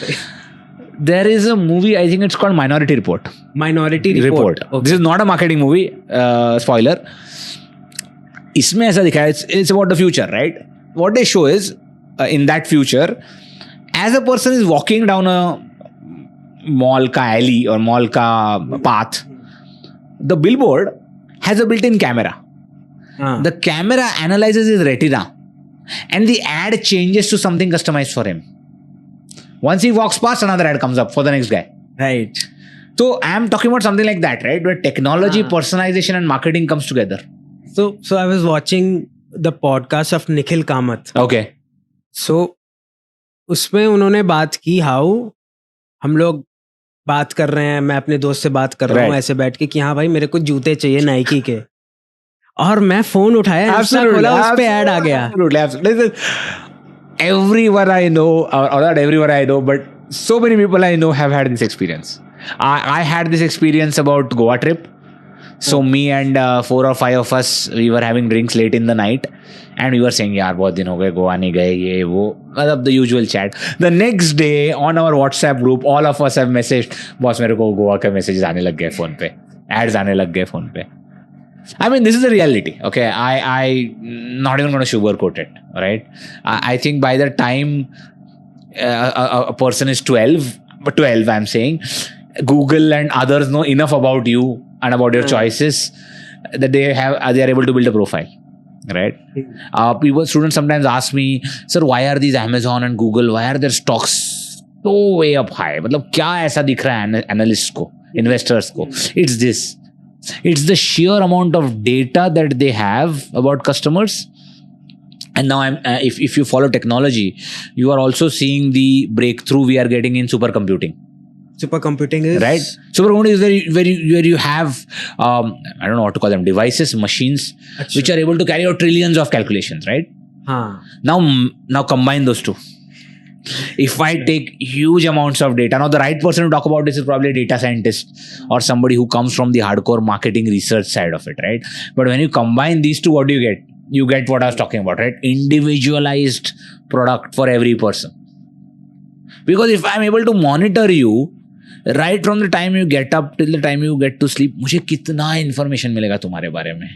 There is a movie. I think it's called Minority Report. Minority Report. Okay. This is not a marketing movie. Spoiler. इसमें ऐसा दिखा है. It's about the future, right? What they show is in that future, as a person is walking down a mall ka alley or mall ka path, the billboard has a built-in camera. The camera analyzes his retina and the ad changes to something customized for him. Once he walks past, another ad comes up for the next guy. Right. So I am talking about something like that, right? Where technology, personalization and marketing comes together. So I was watching the podcast of Nikhil Kamath. Okay. So उसमें उन्होंने बात की how हम लोग बात कर रहे हैं, मैं अपने दोस्त से बात कर रहा हूँ ऐसे बैठ के कि हाँ भाई मेरे को जूते चाहिए नाइकी के, और मैं फोन उठाया, इंस्टा खोला, उस पे ऐड आ गया. Everyone I know, or not everyone I know, but so many people I know have had this experience. I had this experience about Goa trip. So me and 4 or 5 of us, we were having drinks late in the night and we were saying, यार बहुत दिन हो गए गोवा नहीं गए, ये वो, मतलब the usual chat. The next day on our WhatsApp group, all of us have messaged, boss मेरे को गोवा के मैसेजेस आने लग गए फ़ोन पे, एड्स आने लग गए फ़ोन पे. I mean, this is the reality. Okay, I not even going to sugarcoat it. Right? I think by the time a person is 12, but 12, I'm saying, Google and others know enough about you and about your choices that they are able to build a profile. Right? Students sometimes ask me, sir, why are these Amazon and Google, why are their stocks so way up high? मतलब क्या ऐसा दिख रहा है analysts को, investors को? It's this. It's the sheer amount of data that they have about customers. And now if you follow technology, you are also seeing the breakthrough we are getting in supercomputing. Supercomputing is right. Supercomputing is where you have I don't know what to call them, devices, machines, which are able to carry out trillions of calculations. Right. Now combine those two. If I take huge amounts of data, now the right person to talk about this is probably a data scientist or somebody who comes from the hardcore marketing research side of it, right? But when you combine these two, what do you get? You get what I was talking about, right? Individualized product for every person. Because if I'm able to monitor you right from the time you get up till the time you get to sleep, मुझे कितना information मिलेगा तुम्हारे बारे में?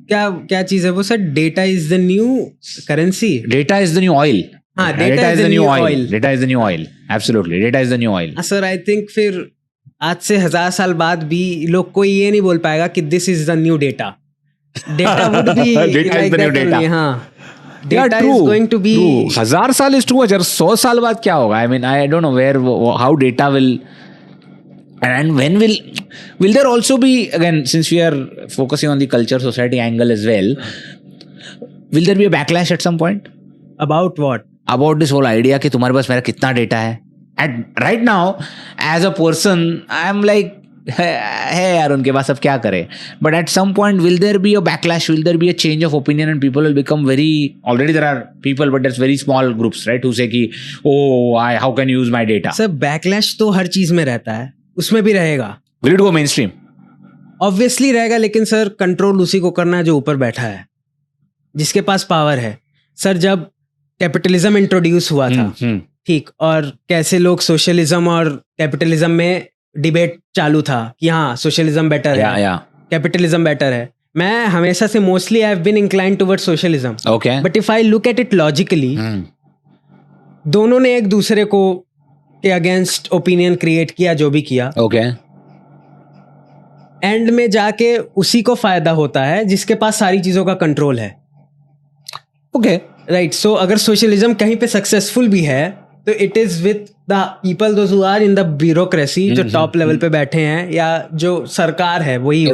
क्या चीज है वो sir? Data is the new currency. Data is the new oil. Data is the new oil. Data is the new oil. Absolutely. Data is the new oil. Sir I think फिर आज से 1000 साल बाद भी लोग कोई ये नहीं बोल पाएगा कि this is the new data. Data would be data like is the new that data. only, हाँ. Data is going to be 1000 साल is true. 100 साल बाद क्या होगा? I mean, I don't know how data will, and when will there also be, again, since we are focusing on the culture society angle as well, will there be a backlash at some point? About what? About this whole idea कि तुम्हारे पास मेरा कितना data है. And right now, as a person, I am like, hey यार उनके पास अब क्या करें? But at some point, will there be a backlash? Will there be a change of opinion and people will become very, already there are people, but there's very small groups, right? Who say कि how can you use my data? Sir backlash तो हर चीज में रहता है, उसमें भी रहेगा. Will it go mainstream? Obviously रहेगा, लेकिन सर कंट्रोल उसी को करना है जो ऊपर बैठा है, जिसके पास पावर है. सर जब कैपिटलिज्म इंट्रोड्यूस हुआ था, ठीक, और कैसे लोग सोशलिज्म और कैपिटलिज्म में डिबेट चालू था कि हाँ सोशलिज्म बेटर है, कैपिटलिज्म बेटर है. मैं हमेशा से mostly I have been inclined towards socialism. Okay. But if I look at it logically, दोनों ने एक दूसरे को के अगेंस्ट ओपिनियन क्रिएट किया, जो भी किया. ओके. एंड में जाके उसी को फायदा होता है जिसके पास सारी चीजों का कंट्रोल है. ओके. राइट. सो अगर सोशलिज्म कहीं पे सक्सेसफुल भी है तो it is with the people those who are in the bureaucracy, जो टॉप लेवल पे बैठे हैं, या जो सरकार है वही.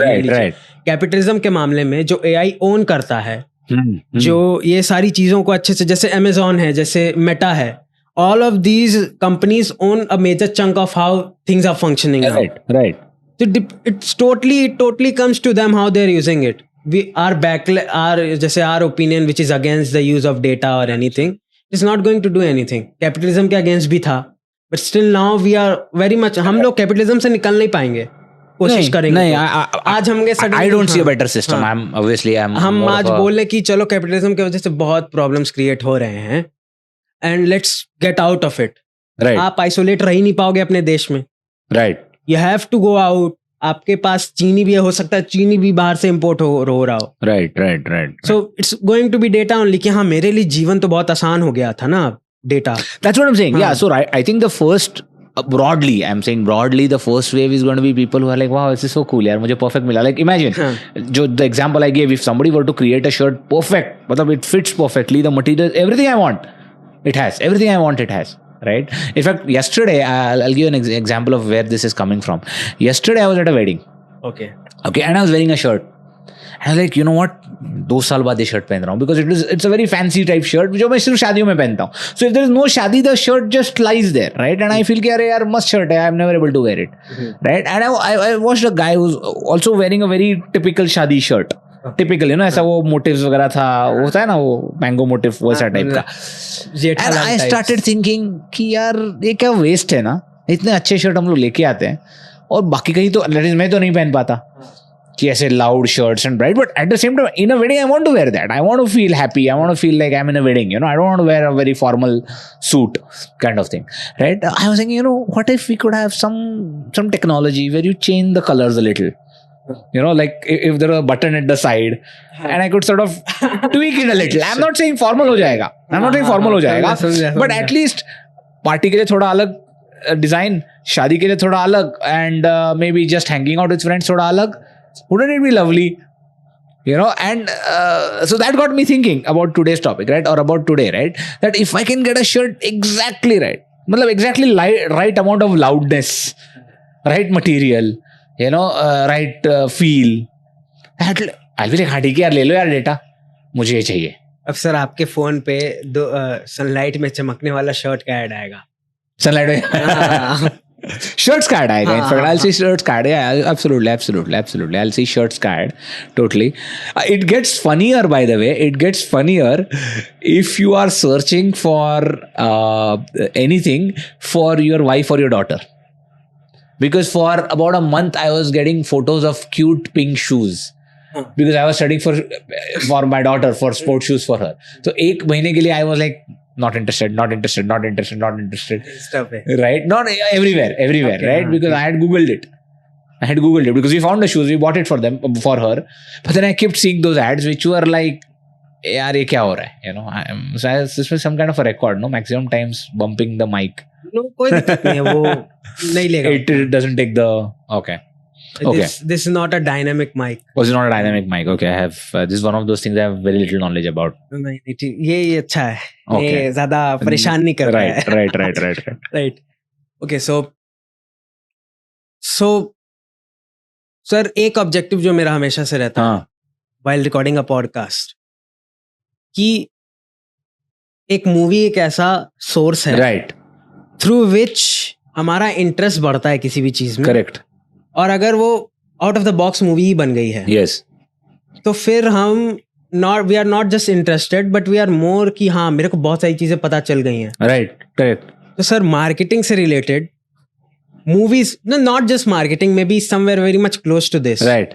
कैपिटलिज्म के मामले में जो एआई ओन करता है, जो ये सारी चीजों को अच्छे से, जैसे अमेजॉन है, जैसे मेटा है, all of these companies own a major chunk of how things are functioning. Right. So it's totally comes to them how they're using it. Our opinion which is against the use of data or anything is not going to do anything. Capitalism के against भी था, but still now we are very much, हम लोग capitalism से निकल नहीं पाएंगे. कोशिश करेंगे. नहीं, आज हम I don't see a better system. हम आज बोले कि चलो कैपिटलिज्म की वजह से बहुत प्रॉब्लम्स क्रिएट हो रहे हैं and let's get out of it. Right. आप आइसोलेट रह ही नहीं पाओगे अपने देश में. Right. You have to go out. आपके पास चीनी भी हो सकता है, चीनी भी बाहर से इम्पोर्ट हो रहा हो. Right. So it's going to be data only. कि हाँ मेरे लिए जीवन तो बहुत आसान हो गया था ना data. That's what I'm saying. Yeah. So I think the first broadly the first wave is going to be people who are like, wow, this is so cool यार, मुझे perfect मिला. Like imagine जो the example I gave, if somebody were to create a shirt perfect, मतलब it fits perfectly, the material, everything I want. It has everything I want. It has, right? In fact, yesterday I'll give you an example of where this is coming from. Yesterday I was at a wedding. Okay, and I was wearing a shirt. And I was like, you know what? 2 साल बाद ये shirt पहन रहा हूँ because it's a very fancy type shirt जो मैं सिर्फ शादियों में पहनता हूँ. So if there is no शादी, the shirt just lies there, right? And I feel कि अरे यार मस्त shirt है, I'm never able to wear it, right? And I watched a guy who's also wearing a very typical शादी shirt. Typical ना ऐसा वो मोटिव्स वगैरह था, वो होता है ना वो मैंगो मोटिव वैसा टाइप का. एंड आई स्टार्टेड थिंकिंग कि यार ये क्या वेस्ट है ना, इतने अच्छे शर्ट हम लोग लेके आते हैं और बाकी कहीं तो मैं तो नहीं पहन पाता कि ऐसे loud shirts and bright, but at the same time in a wedding I want to wear that. I want to feel happy, I want to feel like I am in a wedding, I don't want to wear a very formal suit kind of thing, right? I was thinking, what if we could have some technology where you change the colors a little. You know, like if there was a button at the side and I could sort of tweak it a little. I'm not saying formal हो जाएगा. I'm not saying formal हो जाएगा. But at least party के लिए थोड़ा अलग design, शादी के लिए थोड़ा अलग, and maybe just hanging out with friends थोड़ा अलग. Wouldn't it be lovely? You know, and so that got me thinking about today's topic, right? Or about today, right? That if I can get a shirt exactly right, मतलब exactly right amount of loudness, right material, you know, right feel, I'll be like, हाँ ठीक है यार, ले लो यार data, मुझे ये चाहिए. अब सर आपके फोन पे दो सनलाइट में चमकने वाला शर्ट का ऐड आएगा. सनलाइट में shirts का ad आएगा. In fact, I'll see shirts का ad. Yeah, absolutely. I'll see shirts का ad. Totally. It gets funnier, by the way. It gets funnier if you are searching for anything for your wife or your daughter. Because for about a month, I was getting photos of cute pink shoes. Because I was studying for my daughter, for sports shoes for her. So एक महीने के लिए I was like, not interested. Stuff है. Right? Not everywhere, okay, right? Because I had Googled it because we found the shoes, we bought it for her. But then I kept seeing those ads which were like, yaar, ye kya ho raha hai? You know, so this was some kind of a record, no? Maximum times bumping the mic. No, कोई दिक्कत नहीं है, वो नहीं लेगा. It doesn't take the, okay. This is not a dynamic mic. Oh, this is not a dynamic mic. Okay, I have this is one of those things I have very little knowledge about. नहीं, ये अच्छा है. ये ज़्यादा परेशान नहीं कर रहा है. Right. Okay, so sir, एक ऑब्जेक्टिव जो मेरा हमेशा से रहता है while recording a podcast, कि एक मूवी एक ऐसा सोर्स है, right, through which हमारा इंटरेस्ट बढ़ता है किसी भी चीज में. Correct. और अगर वो out of the box movie ही बन गई है, yes, तो फिर हम we are not just interested but we are more कि हाँ मेरे को बहुत सारी चीजें पता चल गई हैं. right, correct. तो सर मार्केटिंग से related movies, not just marketing, may be somewhere very much close to this, right,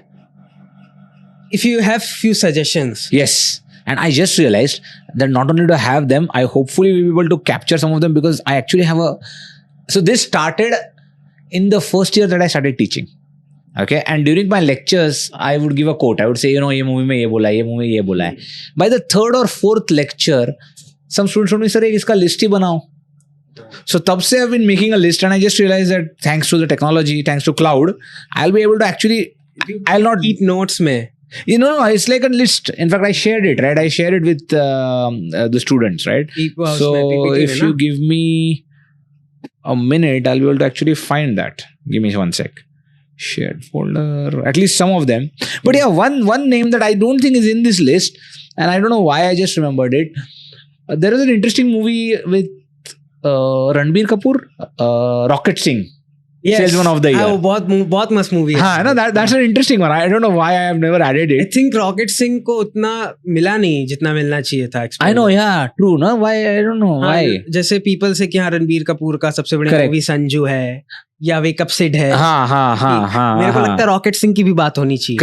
if you have few suggestions. Yes. And I just realized that not only to have them, I hopefully will be able to capture some of them, because I actually have so this started in the first year that I started teaching. Okay, and during my lectures, I would give a quote. I would say, you know, ये movie में ये बोला है, ये movie में ये बोला है. By the third or fourth lecture, some students told me, sir, इसका list ही बनाओ. So तब से I've been making a list, and I just realized that thanks to the technology, thanks to cloud, I'll be able to actually, I'll not keep notes में. You know, it's like a list. In fact, I shared it, right? I shared it with the students, right? So if you give me a minute, I'll be able to actually find that. Give me 1 sec. Shared folder, at least some of them. But yeah, one name that I don't think is in this list, and I don't know why, I just remembered it. There is an interesting movie with Ranbir Kapoor, Rocket Singh. Yes. Salesman of the Year. बहुत मस्त movie है. हाँ, no, that's an interesting one. I don't know why I have never added it. I think Rocket Singh को उतना मिला नहीं जितना मिलना चाहिए था. I know, yeah, true. No, why? I don't know why. जैसे people से कि हाँ रणबीर कपूर का सबसे बड़ी मूवी संजू है या वेक अप सिड है. हाँ. मेरे को लगता है रॉकेट सिंह की भी बात होनी चाहिए.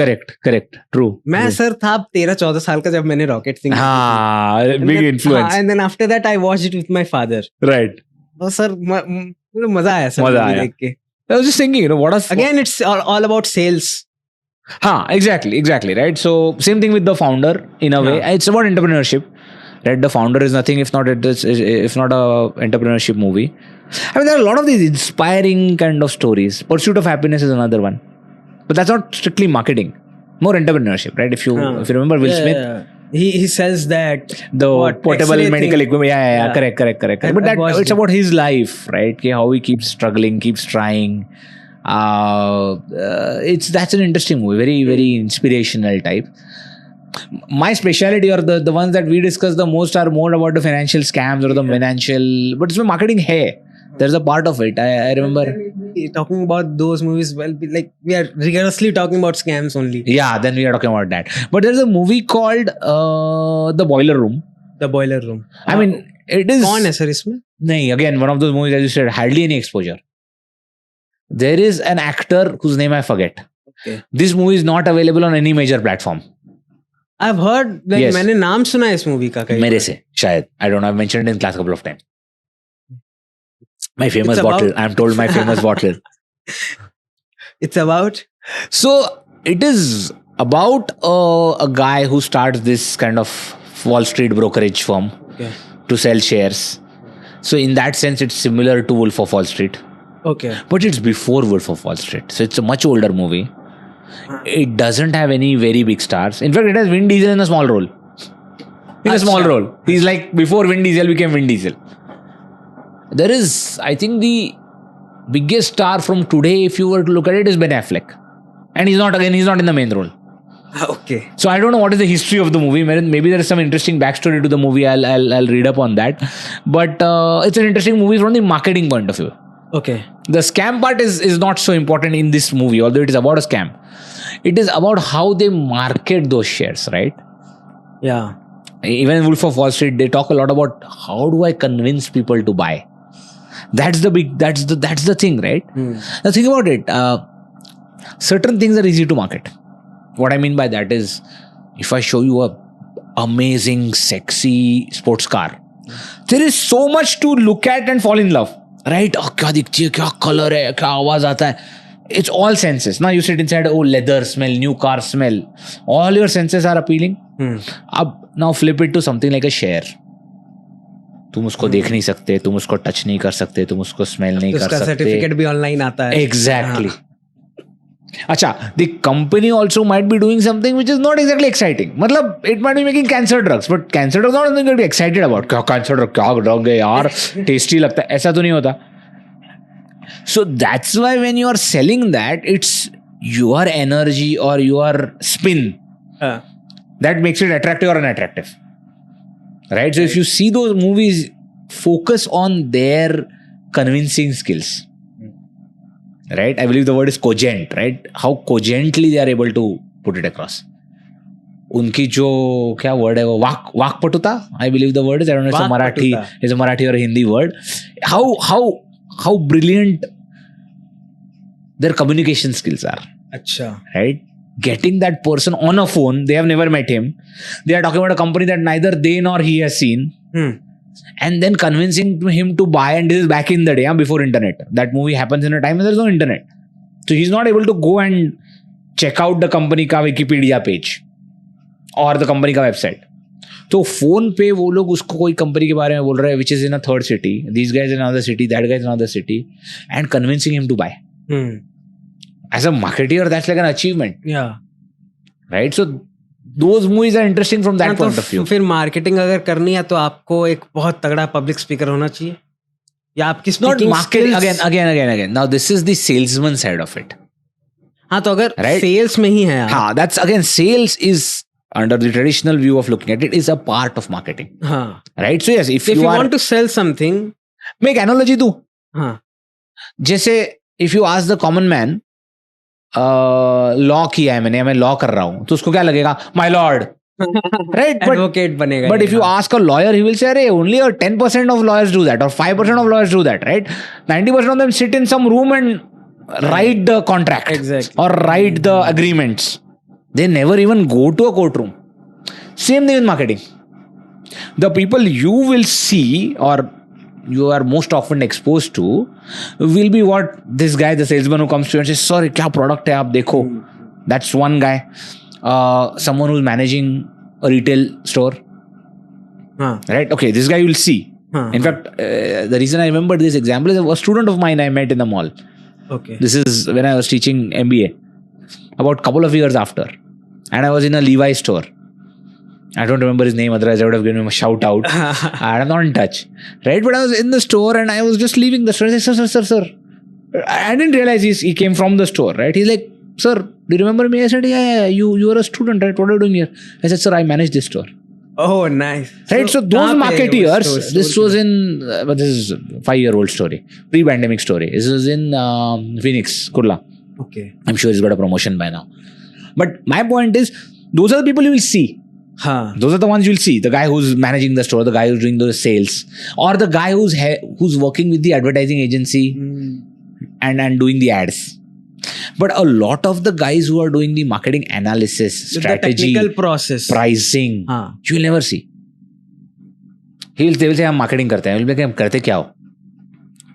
Correct. True. मैं सर था 13-14 साल का जब मैंने रॉकेट सिंह. हाँ, big influence. And then after that I watched it with my father. Right. तो सर मजा आया सर देख के. I was just thinking, you know, what is... Again, it's all about sales. Exactly, right? So, same thing with the founder, in a way. It's about entrepreneurship, right? The founder is nothing if not a entrepreneurship movie. I mean, there are a lot of these inspiring kind of stories. Pursuit of Happiness is another one. But that's not strictly marketing. More entrepreneurship, right? If you remember Will Smith... Yeah. He sells that portable medical equipment. Yeah. Correct. But it's about his life, right? How he keeps struggling, keeps trying. That's an interesting movie. Very, very inspirational type. My specialty, or the ones that we discuss the most, are more about the financial scams or the financial. But it's marketing hai. There's a part of it. I remember talking about those movies. Well, like we are rigorously talking about scams only. Yeah, then we are talking about that. But there's a movie called The Boiler Room. The Boiler Room. I mean, it is. कौन है sir इसमें? नहीं, again, one of those movies, as you said, hardly any exposure. There is an actor whose name I forget. Okay. This movie is not available on any major platform. I've heard. Like, yes. मैंने नाम सुना है इस movie का कहीं. मेरे से शायद. I don't know. I've mentioned it in class a couple of times. My famous bottle. I'm told my famous bottle. It's about? So, it is about a guy who starts this kind of Wall Street brokerage firm to sell shares. So in that sense, it's similar to Wolf of Wall Street. Okay. But it's before Wolf of Wall Street. So it's a much older movie. It doesn't have any very big stars. In fact, it has Vin Diesel in a small role. A small role. He's like before Vin Diesel became Vin Diesel. There is, I think, the biggest star from today, if you were to look at it, is Ben Affleck. And he's not in the main role. Okay. So I don't know what is the history of the movie. Maybe there is some interesting backstory to the movie. I'll read up on that. But it's an interesting movie from the marketing point of view. Okay. The scam part is not so important in this movie, although it is about a scam. It is about how they market those shares, right? Yeah. Even in Wolf of Wall Street, they talk a lot about how do I convince people to buy. That's the thing, right? Now think about it. Certain things are easy to market. What I mean by that is, if I show you a amazing, sexy sports car, there is so much to look at and fall in love, right? Oh, kya dikhti hai, kya color hai, kya awaaz aata hai. It's all senses. Now you sit inside, oh, leather smell, new car smell. All your senses are appealing. Now flip it to something like a share. तुम उसको देख नहीं सकते, तुम उसको touch नहीं कर सकते, तुम उसको स्मेल नहीं कर सकते. सर्टिफिकेट भी ऑनलाइन आता है. Exactly. अच्छा, the company also might be doing something which is not exactly exciting. मतलब it might be making cancer drugs, but cancer drugs not something to be excited about. क्या cancer drug, क्या drug है यार, tasty लगता है, ऐसा तो नहीं होता. So that's why when you are selling that, it's your energy or your spin that makes it attractive or unattractive. Right? So if you see those movies, focus on their convincing skills. Right? I believe the word is cogent, right? How cogently they are able to put it across. उनकी जो क्या word है वो वाक्पटुता, I believe the word is, I don't know, it's a Marathi or a Hindi word. How brilliant their communication skills are. Achha. Right? Getting that person on a phone, they have never met him. They are talking about a company that neither they nor he has seen. And then convincing him to buy, and this is back in the day, before internet. That movie happens in a time when there is no internet. So he's not able to go and check out the company ka Wikipedia page or the company ka website. तो phone पे वो लोग उसको कोई company के बारे में बोल रहे हैं, which is in a third city, these guys in another city, that guy in another city, and convincing him to buy. As a marketer, that's like an achievement. Yeah. Right? So those movies are interesting from that point of view. फिर marketing अगर करनी है तो आपको एक बहुत तगड़ा public speaker होना चाहिए, या आपकी speaking skills. Again. Now this is the salesman side of it. हाँ, तो अगर सेल्स में ही है आप. हाँ, that's again, sales is, under the traditional view of looking at it, is a part of marketing. हाँ. Right? So yes, if you want to sell something, make analogy दूँ. हाँ. जैसे if you ask the common man, law किया है मैंने, मैं law कर रहा हूँ, तो उसको क्या लगेगा? My lord. Right? Advocate बनेगा. But if you ask a lawyer, he will say, अरे only 10% of lawyers do that, or 5% of lawyers do that, right? 90% of them sit in some room and write the contract. Exactly. Or write the agreements. They never even go to a courtroom. Same thing with marketing. The people you will see, or you are most often exposed to, will be what this guy, the salesman who comes to you and says, sorry, kya product hai aap dekho. That's one guy. Someone who's managing a retail store. Right? Okay, this guy you will see. In fact, the reason I remember this example is a student of mine I met in the mall. Okay. This is when I was teaching MBA. About a couple of years after. And I was in a Levi's store. I don't remember his name, otherwise I would have given him a shout out. I'm not in touch. Right? But I was in the store and I was just leaving the store. I said, sir. I didn't realize he came from the store, right? He's like, sir, do you remember me? I said, yeah, you are a student, right? What are you doing here? I said, sir, I manage this store. Oh, nice. Right? So those marketeers, this was in, this is a 5-year-old story, pre-pandemic story. This was in Phoenix, Kurla. Okay. I'm sure he's got a promotion by now. But my point is, those are the people you will see. Those are the ones you'll see. The guy who's managing the store, the guy who's doing the sales, or the guy who's working with the advertising agency and doing the ads. But a lot of the guys who are doing the marketing analysis, strategy, the technical process, pricing, you will never see. They will say, हम marketing करते हैं. Will be like, करते क्या हो?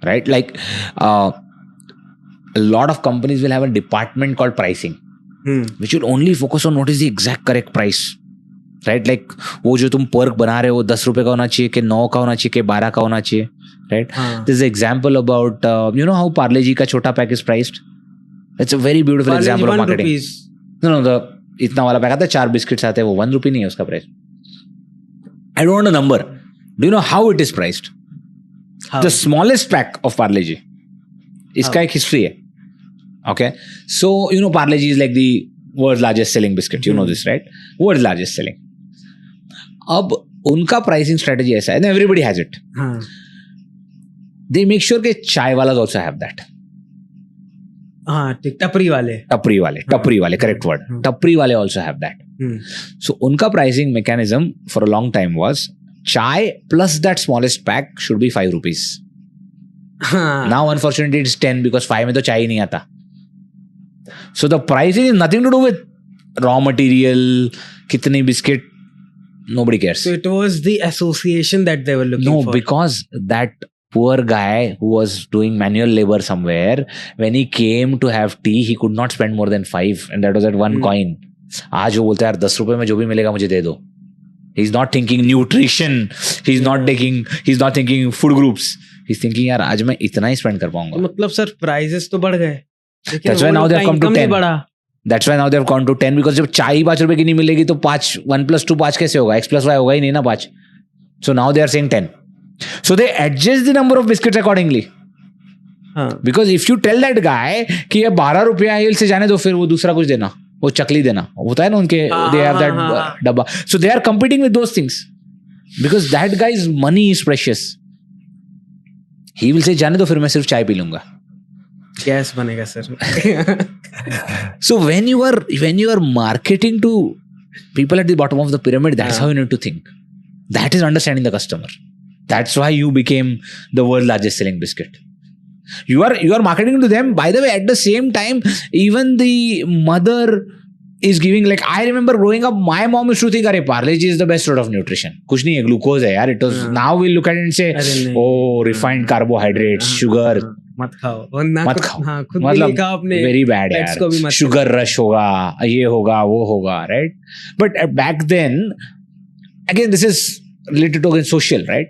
Right? Like, a lot of companies will have a department called pricing. which will only focus on what is the exact correct price, right? Like वो जो तुम Perk बना रहे हो 10 रुपए का होना चाहिए कि 9 का होना चाहिए कि 12 का होना चाहिए, right? This is an example about you know how Parle G का छोटा pack is priced. It's a very beautiful example of marketing. Rupees. No, the इतना वाला पैक आता है, 4 बिस्किट्स आते हैं, वो 1 रुपी नहीं है उसका price. I don't want a number. Do you know how it is priced? How? The smallest pack of Parle G. इसका एक हिस्ट्री है. Okay, so you know Parle G is like the world's largest selling biscuit. You know this, right? World's largest selling. अब उनका pricing strategy ऐसा है, everybody has it. They make sure कि चाय वाला also have that. हाँ, टपरी वाले, correct word. टपरी वाले also have that. So उनका pricing mechanism for a long time was chai plus that smallest pack should be 5 rupees. Now unfortunately it's 10 because 5 में तो चाय ही नहीं आता. So the pricing is nothing to do with raw material, kitni biscuit, nobody cares. So it was the association that they were looking for. No, because that poor guy who was doing manual labor somewhere, when he came to have tea, he could not spend more than 5 and that was at 1 coin. आज वो बोलता है यार 10 रुपए में जो भी मिलेगा मुझे दे दो. He's not thinking nutrition. He's not thinking food groups. He's thinking यार आज मैं इतना ही spend कर पाऊंगा. मतलब सर prices तो बढ़ गए. That's why now they have come to 10. That's why now they have gone to 10 because जब चाय ही 5 रुपए की नहीं मिलेगी तो 1 plus 2 5 कैसे होगा? X plus Y होगा ही नहीं ना 5. So now they are saying 10. So they adjust the number of biscuits accordingly. Because if you tell that guy कि ये 12 रुपया है से जाने दो फिर वो दूसरा कुछ देना, वो चकली देना, होता है ना उनके, they have that डब्बा. So they are competing with those things because that guy's money is precious. He will say जाने दो फिर मैं सिर्फ चाय पी लूंगा. गैस बनेगा sir. So when you are marketing to people at the bottom of the pyramid, that's how you need to think. That is understanding the customer. That's why you became the world's largest selling biscuit. You are marketing to them. By the way, at the same time, even the mother is giving, like, I remember growing up, my mom used to think, "Arey, Parle G is the best sort of nutrition. कुछ नहीं है, glucose है यार." It was now we look at it and say, "Oh, refined carbohydrates, sugar." मत खाओ. मत खाओ. हाँ, खुद भी मतलब लिखा अपने very bad यार. Sugar rush होगा, ये होगा, वो होगा, right? But back then, again, this is related to social, right?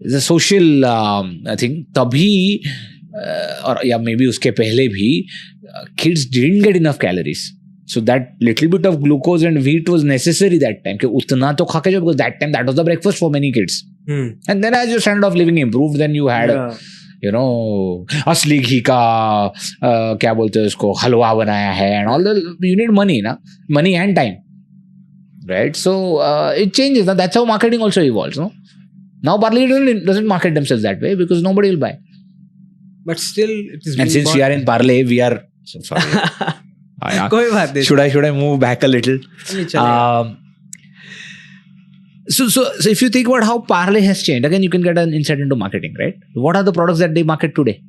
It's a social thing. तभी और या maybe उसके पहले भी kids didn't get enough calories. So that little bit of glucose and wheat was necessary that time. कि उतना तो खा के जो, because that time that was the breakfast for many kids. And then as your standard of living improved, then you had you know असली घी का क्या बोलते हैं उसको हलवा बनाया है and all the, you need money ना, money and time, right? So it changes. That's how marketing also evolves, no? Now Parle doesn't market themselves that way because nobody will buy. But still it is. And since we are in Parle, we are so sorry. कोई बात नहीं. Should I move back a little? So if you think about how Parle has changed, again you can get an insight into marketing, right? What are the products that they market today?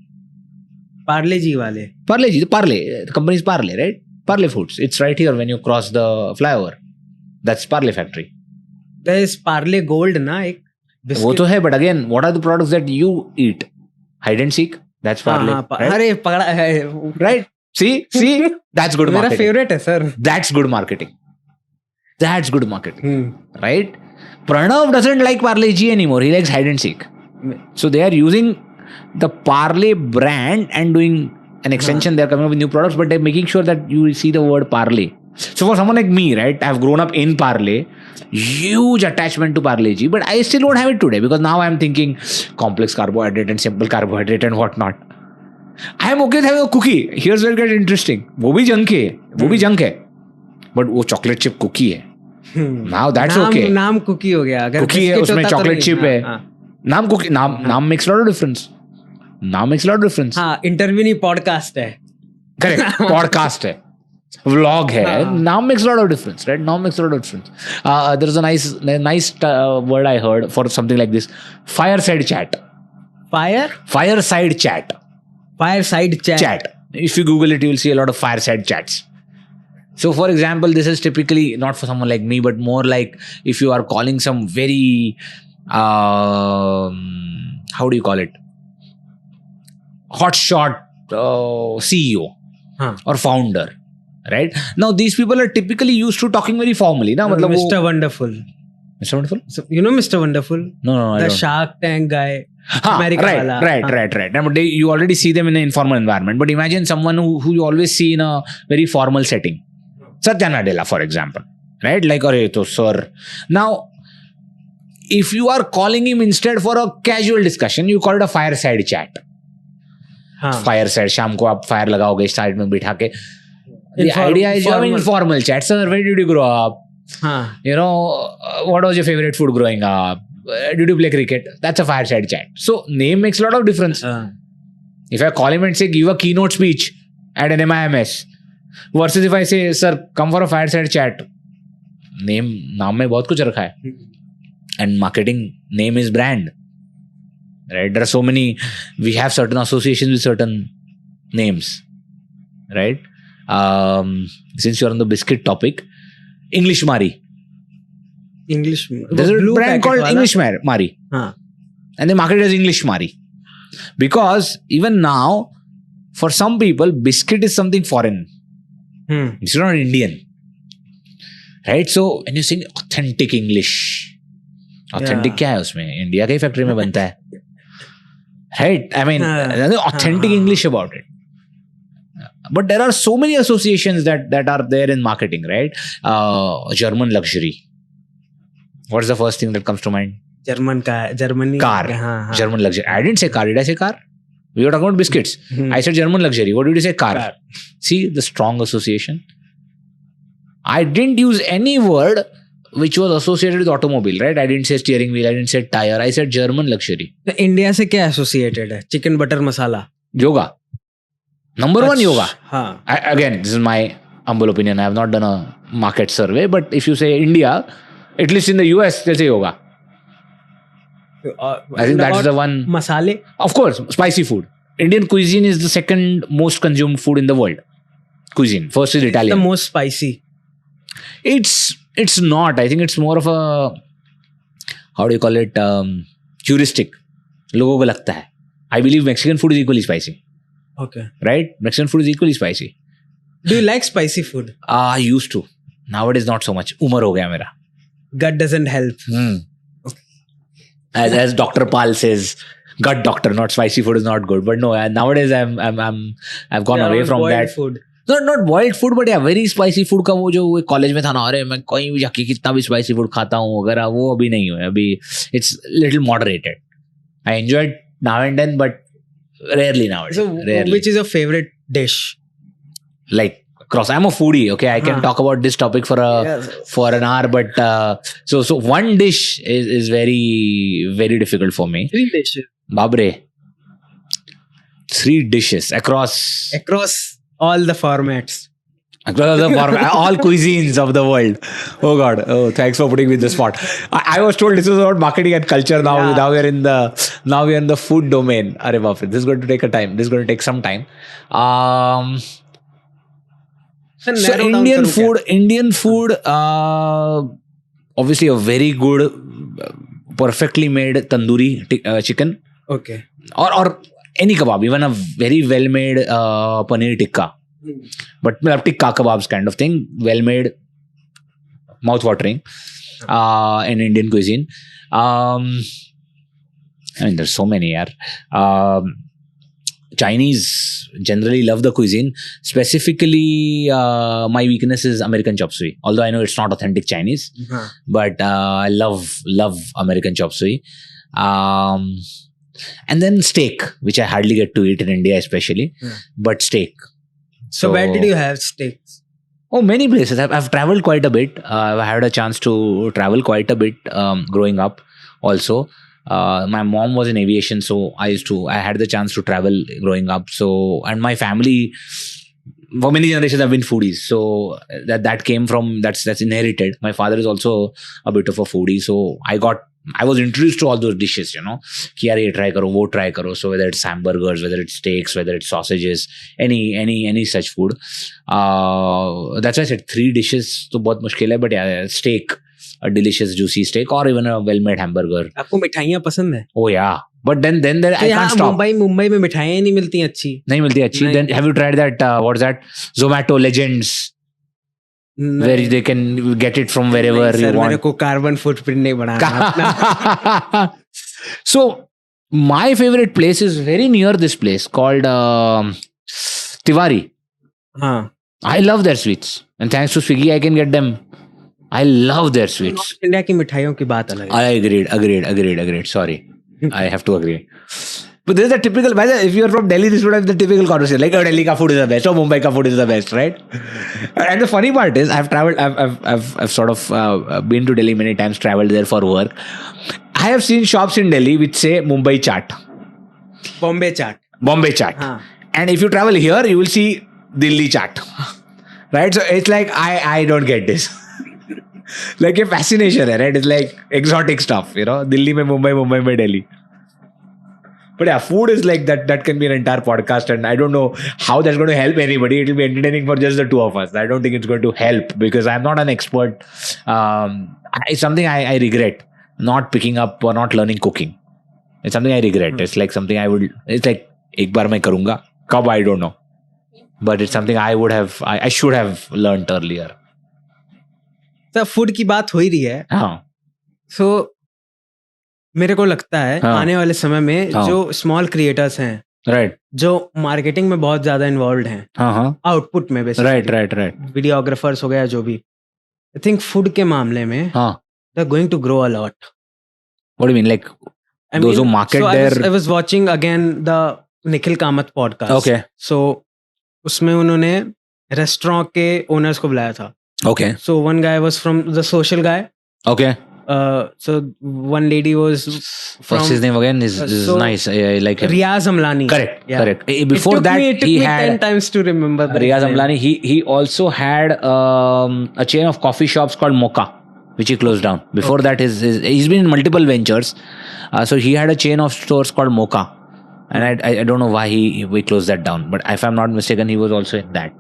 Parle G वाले. The company is Parle, right? Parle Foods. It's right here when you cross the flyover. That's Parle factory. There is Parle Gold ना एक. वो तो है, but again, what are the products that you eat? Hide and seek. That's Parle. Right? अरे पकड़ा है. Right? See, that's good marketing. मेरा favorite है sir. That's good marketing. Right? Pranav doesn't like Parle G anymore. He likes hide and seek. So they are using the Parle brand and doing an extension. They are coming up with new products, but they're making sure that you see the word Parle. So for someone like me, right, I've grown up in Parle, huge attachment to Parle G, but I still don't have it today because now I'm thinking complex carbohydrate and simple carbohydrate and whatnot. I am okay with having a cookie. Here's where it gets interesting. वो भी junk है, but वो chocolate chip cookie है. Now that's okay. नाम cookie हो गया. अगर cookie है, उसमें chocolate chip है. नाम cookie, नाम makes a lot of difference. हाँ, interview नहीं, podcast है. Correct, podcast है. Vlog है. Now makes a lot of difference, right? There's a nice word I heard for something like this. Fireside chat. Fireside chat. If you Google it, you will see a lot of fireside chats. So for example, this is typically not for someone like me, but more like if you are calling some very, how do you call it? Hotshot CEO or founder. right? Now these people are typically used to talking very formally. Na, matlab Mr. Wonderful. Mr. Wonderful? So, you know Mr. Wonderful? No, I The don't. Shark Tank guy. Haan, America right. wala. But you already see them in an informal environment. But imagine someone who you always see in a very formal setting. Satya Nadella, for example. Right? Like, to sir. Now, if you are calling him instead for a casual discussion, you call it a fireside chat. Fireside, शाम को आप fire लगाओगे side में बिठा के. The idea is an informal chat. Sir, where did you grow up? You know, what was your favorite food growing up? Did you play cricket? That's a fireside chat. So name makes a lot of difference. If I call him and say, give a keynote speech at an MIMS, versus if I say, sir, come for a fireside chat. नाम में बहुत कुछ रखा है. And marketing name is brand. Right? There are so many, we have certain associations with certain names. Right? Since you're on the biscuit topic, English Mari. There's a brand called English Mari. And they market it as English Mari. Because even now, for some people, biscuit is something foreign. It's not Indian. Right? So, when you're saying authentic English, authentic क्या है उसमें? India के factory में बनता है. Right? I mean, there's authentic English about it. But there are so many associations that are there in marketing, right? German luxury. What's the first thing that comes to mind? Germany. Car. German luxury. I didn't say car. Did I say car? We were talking about biscuits. I said German luxury. What did you say? Car. See the strong association. I didn't use any word which was associated with automobile, right? I didn't say steering wheel. I didn't say tire. I said German luxury. India से क्या associated है? Chicken butter masala. Yoga. Number one, yoga. Again, this is my humble opinion. I have not done a market survey, but if you say India, at least in the US, they'll say yoga. I think that's the one. Masale? Of course, spicy food. Indian cuisine is the second most consumed food in the world. Cuisine. First is Italian. The most spicy. It's not. I think it's more of a, how do you call it, heuristic. लोगों को लगता है. I believe Mexican food is equally spicy. Okay. Right? Mexican food is equally spicy. Do you like spicy food? I used to. Nowadays not so much. Umar ho gaya mera. Gut doesn't help. As Dr. Pal says, gut doctor, not spicy food is not good. But no, nowadays I've gone away from that. Food. Not boiled food, but yeah, very spicy food का वो जो college में था ना, अरे मैं कहीं भी जाके कितना भी spicy food खाता हूँ वगैरह, वो अभी नहीं है. अभी it's little moderated. I enjoy it now and then, but rarely nowadays. So, rarely. Which is your favorite dish? Like I'm a foodie. Okay, I can talk about this topic for an hour, but so one dish is very very difficult for me. 3 dishes. Babre. 3 dishes across all the formats. All cuisines of the world. Oh God! Oh, thanks for putting me in the spot. I was told this was about marketing and culture. Now we are in the food domain. Arre baap re, this is going to take time. This is going to take some time. So Indian food. Obviously a very good, perfectly made tandoori chicken. Okay. Or any kebab, even a very well made paneer tikka. But tikka kebabs kind of thing, well made, mouth watering in Indian cuisine. I mean, there's so many. Chinese generally love the cuisine. Specifically, my weakness is American chop suey. Although I know it's not authentic Chinese, but I love American chop suey. And then steak, which I hardly get to eat in India, especially. But steak. So where did you have steaks? Oh, many places. I've traveled quite a bit. I've had a chance to travel quite a bit growing up also. My mom was in aviation, so I had the chance to travel growing up. So, and my family, for many generations, have been foodies. So that came from, that's inherited. My father is also a bit of a foodie. So I was introduced to all those dishes, you know. Ki yaar ye try karo, wo try karo. So whether it's hamburgers, whether it's steaks, whether it's sausages, any such food. That's why I said 3 dishes to bahut mushkil hai. But yeah, steak. a delicious juicy steak or even a well-made hamburger. आपको मिठाइयाँ पसंद है? Oh yeah, but then there तो I यहाँ can't stop. Mumbai में मिठाइयाँ नहीं मिलती अच्छी. नहीं मिलती अच्छी. नहीं. Then have you tried that? What's that? Zomato Legends. Where they can get it from wherever you want. मेरे को कार्बन फुटप्रिंट नहीं बनाना. So my favorite place is very near this place called Tiwari. हाँ. I love their sweets, and thanks to Swiggy, I can get them. I love their sweets. India की मिठाइयों की बात अलग है. I agreed. Sorry, I have to agree. But this is the typical. If you are from Delhi, this would have the typical conversation like, "Oh, Delhi ka food is the best. Oh, Mumbai ka food is the best," right? And the funny part is, I've traveled. I've sort of been to Delhi many times. Traveled there for work. I have seen shops in Delhi which say Mumbai chaat, Bombay chaat. हाँ. And if you travel here, you will see Delhi chaat, right? So it's like I don't get this. Like a fascination, right? It's like exotic stuff, you know. Delhi mein Mumbai mein Delhi. But yeah, food is like that. That can be an entire podcast, and I don't know how that's going to help anybody. It will be entertaining for just the two of us. I don't think it's going to help because I'm not an expert. It's something I regret not picking up or not learning cooking. It's something I regret. It's like something I would. It's like एक बार मैं करूँगा कब I don't know. But it's something I would have. I should have learned earlier. तो food की बात हो ही रही है. हाँ. So मेरे को लगता है हाँ. आने वाले समय में हाँ. जो स्मॉल क्रिएटर्स हैं, राइट, जो मार्केटिंग में बहुत ज्यादा इन्वॉल्व हैं, हाँ, आउटपुट में बेसिकली, राइट, वीडियोग्राफर्स हो गया जो भी, आई थिंक फूड के मामले में हाँ, they are going to grow a lot. What do you mean, like those who market their... I was watching again the Nikhil Kamath podcast. Okay. So उसमें उन्होंने रेस्टोरेंट के ओनर्स को बुलाया था. Okay. So one guy was from the social guy. Okay. So one lady was from... What's his name again? Is nice. I like him. Riyaz Amlani. Correct. Yeah. Correct. Before that, it took he me had 10 times to remember that. Riyaz Amlani. He also had a chain of coffee shops called Mocha, which he closed down. Before that, he's been in multiple ventures. So he had a chain of stores called Mocha, and I don't know why we closed that down. But if I'm not mistaken, he was also in that.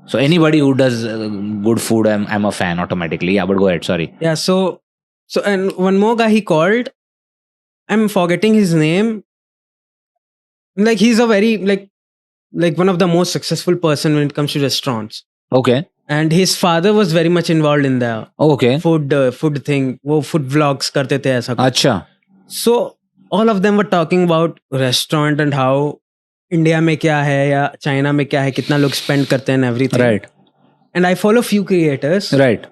So anybody who does good food, I'm a fan automatically. Yeah, but go ahead. Sorry. Yeah. So and one more guy he called. I'm forgetting his name. Like he's a very like one of the most successful person when it comes to restaurants. Okay. And his father was very much involved in the okay food thing. वो food vlogs करते थे ऐसा. अच्छा. So all of them were talking about restaurant and how India में क्या है या China में क्या है, कितना लोग spend करते हैं and everything. Right. And I follow few creators. Right.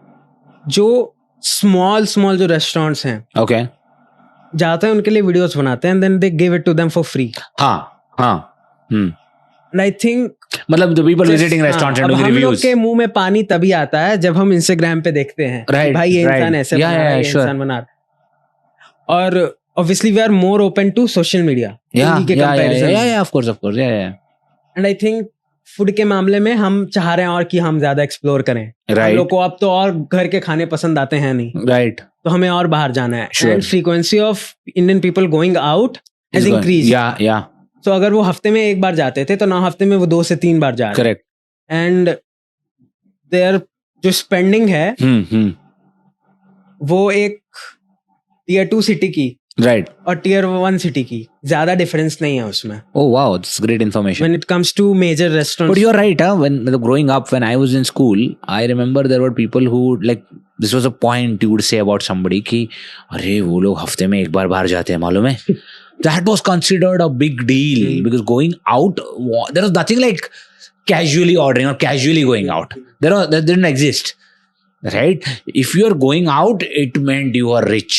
जो small जो restaurants हैं. Okay. जाते हैं उनके लिए videos बनाते हैं and then they give it to them for free. हाँ. And I think मतलब the people visiting restaurants and doing reviews. हम लोग के मुंह में पानी तभी आता है जब हम Instagram पे देखते हैं. Right. भाई ये इंसान ऐसे बना रहा है, ये इंसान बना रहा. और obviously we are more open to social media. Yeah, of course. Yeah. And I think food के मामले में हम चाह रहे हैं और कि हम ज्यादा explore करें. Right. हम लोग को अब तो और घर के खाने पसंद आते हैं नहीं. Right. तो हमें और बाहर जाना है. Sure. And frequency of Indian people going out has increased. Yeah. So अगर वो हफ्ते में एक बार जाते थे तो ना हफ्ते में वो 2 से 3 बार जा रहे हैं. Correct. And their जो spending है वो एक tier 2 city की Right. और tier 1 city की ज्यादा difference नहीं है उसमें. Oh wow, that's great information. When it comes to major restaurants. But you're right, huh? When growing up, when I was in school, I remember there were people who like this was a point you would say about somebody कि अरे वो लोग हफ्ते में एक बार बाहर जाते हैं मालूम है. That was considered a big deal because going out, there was nothing like casually ordering or casually going out. That didn't exist, right? If you are going out, it meant you are rich.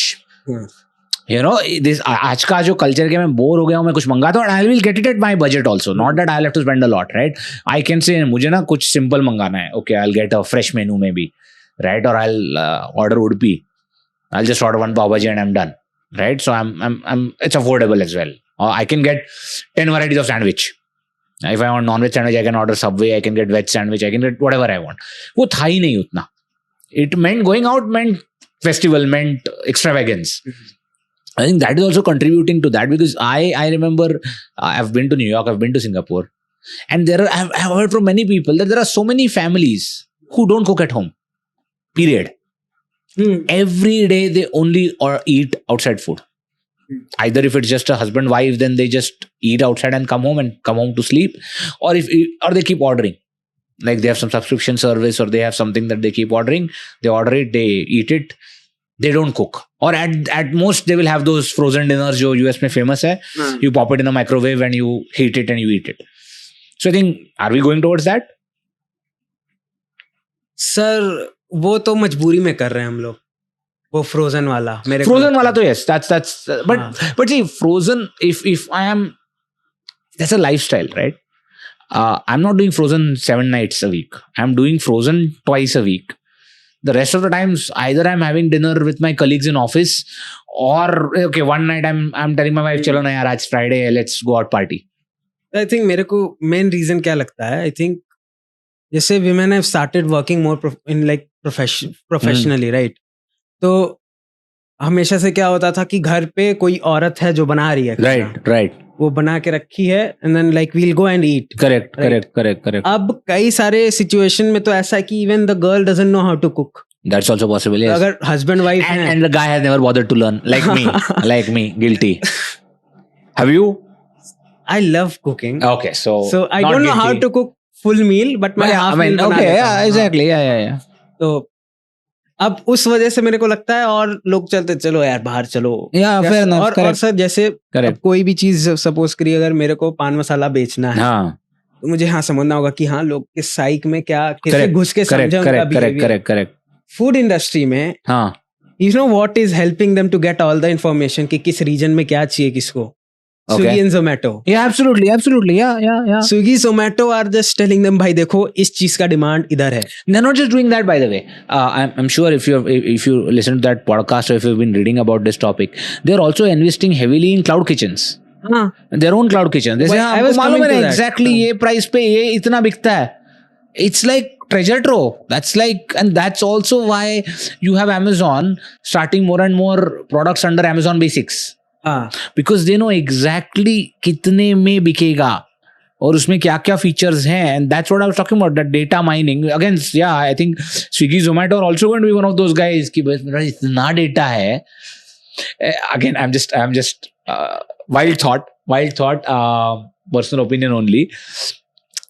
You know, this आज का जो culture के मैं bore हो गया हूँ, मैं कुछ मंगाता हूँ and I will get it at my budget also. Not that I'll have to spend a lot, right? I can say मुझे ना कुछ simple मंगाना है. Okay, I'll get a fresh menu maybe, right? Or I'll order Udupi. I'll just order one pav bhaji and I'm done. Right, so I'm it's affordable as well. I can get 10 varieties of sandwich. If I want non-veg sandwich, I can order Subway. I can get veg sandwich. I can get whatever I want. वो था ही नहीं उतना. It meant going out meant festival, meant extravagance. I think that is also contributing to that because I remember I've been to New York, I've been to Singapore, and I've heard from many people that there are so many families who don't cook at home. Period. Every day they only or eat outside food. Either if it's just a husband wife, then they just eat outside and come home to sleep, or they keep ordering. Like they have some subscription service, or they have something that they keep ordering. They order it, they eat it. They don't cook, or at most they will have those frozen dinners जो US में famous है. You pop it in a microwave and you heat it and you eat it. So I think, are we going towards that? Sir वो तो मजबूरी में कर रहे हैं हम लोग, वो फ्रोजन वाला. मेरे फ्रोजन वाला तो yes, that's but see, frozen, if I am, that's a lifestyle, right? I'm not doing frozen 7 nights a week. I'm doing frozen twice a week. The rest of the times, either I'm having dinner with my colleagues in office, or okay, one night I'm telling my wife, चलो ना यार आज Friday है, let's go out party. I think मेरे को main reason क्या लगता है, I think जैसे women have started working more in like professionally, right? तो हमेशा से क्या होता था कि घर पे कोई औरत है जो बना रही है, right, वो बना के रखी है, and then like we'll go and eat. Correct. अब कई सारे सिचुएशन में तो ऐसा है कि even the girl doesn't know how to cook. That's also possible, yes. अगर husband wife हैं, and the guy has never bothered to learn, like me, guilty. Have you? I love cooking. Okay, so I don't know how to cook full meal, but मैं half meal बना okay, लेता yeah, हूँ. exactly, yeah. तो अब उस वजह से मेरे को लगता है, और लोग चलते चलो यार बाहर चलो. Yeah, fair enough, और सर जैसे अब कोई भी चीज सपोज करिए, अगर मेरे को पान मसाला बेचना है, तो मुझे समझना होगा कि लोग के साइक में क्या किससे घुस के समझे उनका बिहेवियर. Correct. फूड इंडस्ट्री में you know what is helping them to get all the information कि किस रीजन में क्या चाहिए किसको. Swiggy and Zomato. Yeah, absolutely. Yeah. Swiggy, Zomato are just telling them, भाई देखो इस चीज का डिमांड इधर है. They're not just doing that, by the way. I'm sure if you listen to that podcast, or if you've been reading about this topic, they're also investing heavily in cloud kitchens. Their own cloud kitchen. They say, आपको मालूम है exactly ये price पे ये इतना बिकता है. It's like treasure trove. And that's also why you have Amazon starting more and more products under Amazon Basics. Because they know exactly कितने में बिकेगा और उसमें क्या क्या features हैं, and that's what I was talking about, that data mining. Again, yeah, I think Swiggy, Zomato are also going to be one of those guys कि बस मेरा इतना data है. Again, I'm just wild thought, personal opinion only.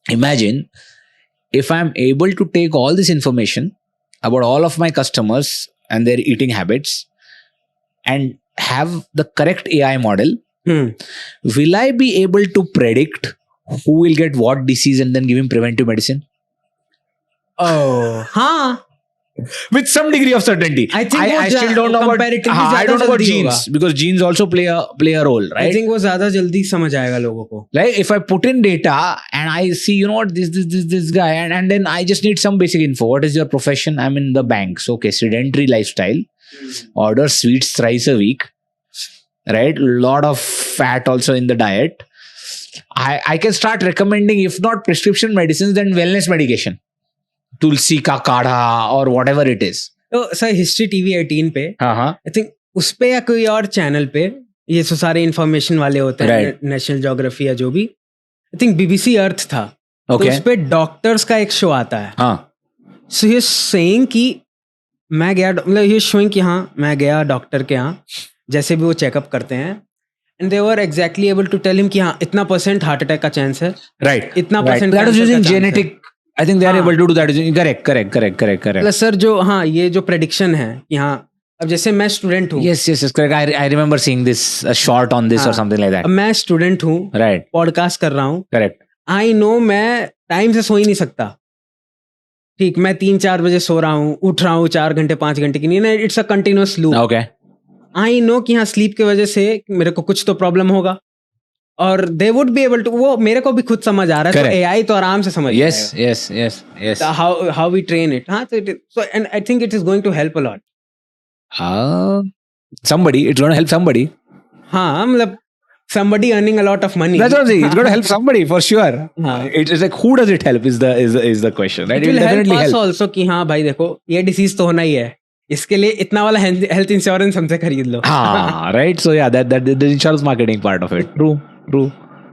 Imagine if I'm able to take all this information about all of my customers and their eating habits and have the correct AI model, will I be able to predict who will get what disease and then give him preventive medicine? With some degree of certainty. I think I still don't know about I don't know about genes, because genes also play a role, right? I think वो ज़्यादा जल्दी समझ आएगा लोगों को. Like if I put in data and I see, you know what, this guy, and then I just need some basic info. What is your profession? I'm in the bank. So okay, sedentary lifestyle. Order sweets thrice a week, right? Lot of fat also in the diet. I can start recommending, if not prescription medicines, then wellness medication. तुलसी का काढ़ा और whatever it is. तो sir history TV 18 पे I think उस पे या कोई और चैनल पे ये so सारे इंफॉर्मेशन वाले होते हैं, नेशनल ज्योग्राफी या जो भी, आई थिंक BBC अर्थ था. तो उस पे डॉक्टर्स का एक शो आता है. सो ही इज सेइंग कि मैं गया, मतलब ही इज शोइंग कि मैं गया डॉक्टर के यहाँ, जैसे भी वो चेकअप करते हैं, and they were exactly able to tell him कि इतना % हार्ट अटैक का चांस है, राइट, इतना % that is using genetic. I think they are able to do that. Correct. Plus sir जो ये जो प्रेडिक्शन है कि अब जैसे मैं स्टूडेंट हूँ. Yes, correct. I remember seeing this, a short on this or something like that. अब मैं स्टूडेंट हूँ, right, पॉडकास्ट कर रहा हूँ. Correct. I know मैं टाइम से सो ही नहीं सकता. ठीक, मैं 3-4 बजे सो रहा हूँ, उठ रहा हूँ 4 घंटे 5 घंटे की नींद. It's a continuous loop. Okay. I know कि स्लीप की वजह से मेरे को कुछ तो प्रॉब्लम होगा, और they would be able to, वो मेरे को भी खुद समझ आ रहा है. तो एआई तो आराम से समझ जाएगा. Yes. How we train it. So and I think it is going to help a lot. Somebody, it's going to help somebody. मतलब somebody earning a lot of money. That's what I'm saying. It's going to help somebody for sure. It is like, who does it help is the question, right? It will definitely help us also कि भाई देखो ये disease तो होना ही है, इसके लिए इतना वाला हेल्थ इंश्योरेंस हमसे खरीद लो. Right. So yeah, that the insurance marketing part of it. True.